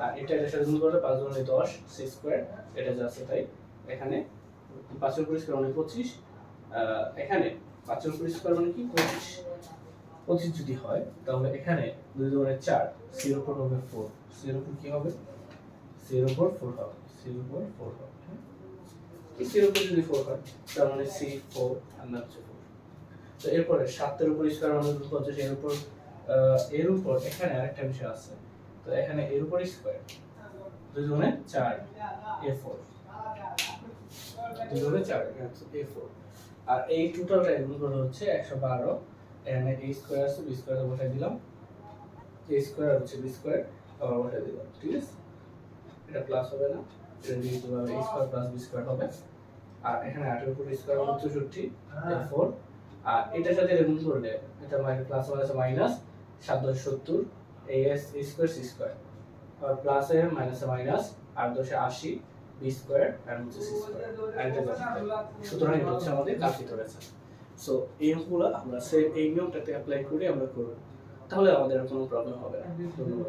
আর এটা এর সাথে গুণ করলে 5 গুণে 10 c স্কয়ার, এটা যা আছে তাই। এখানে 5 এর উপর স্কয়ার মানে 25, এখানে 5 এর উপর স্কয়ার মানে কি 25 যদি হয় তাহলে এখানে 2 দুগুণে 4, c এর উপর হবে 4, c এর উপর কি হবে, c এর উপর 4 হবে, c এর উপর 4 হবে। c এর উপর যদি 4 হয় তার মানে c 4 আর না হচ্ছে 4। তো এরপরে 7 এর উপর স্কয়ার মানে 50, এর উপর এখানে আরেকটা বিষয় আছে। তো এখানে এর উপর স্কয়ার 2 দুগুণে 4 a4, 2 দুগুণে 4 a4, আর এই টোটালটা গুণ করে হচ্ছে 112। এখানে a স্কয়ার আছে, b স্কয়ার বসাই দিলাম, a স্কয়ার হচ্ছে b স্কয়ার আবার বসাই দিলাম, ঠিক আছে। এটা প্লাস হবে না, এটা নেগেটিভ হবে, a square plus b square হবে। আর এখানে 8 এর উপর স্কয়ার মানে 64 a4, আর এটার সাথে এটা গুণ করলে এটা plus minus minus 7 10 70 as square c square, আর plus A minus A minus, আর 10 80 b স্কয়ার আর হচ্ছে c স্কয়ার, আর এটা সুতরাং এটা হচ্ছে আমাদের কাঙ্ক্ষিত রেজাল্ট। সো এই অঙ্কগুলো আমরা এই নিয়মটাতে অ্যাপ্লাই করে আমরা করব, তাহলে আমাদের আর কোনো প্রবলেম হবে না। ধন্যবাদ।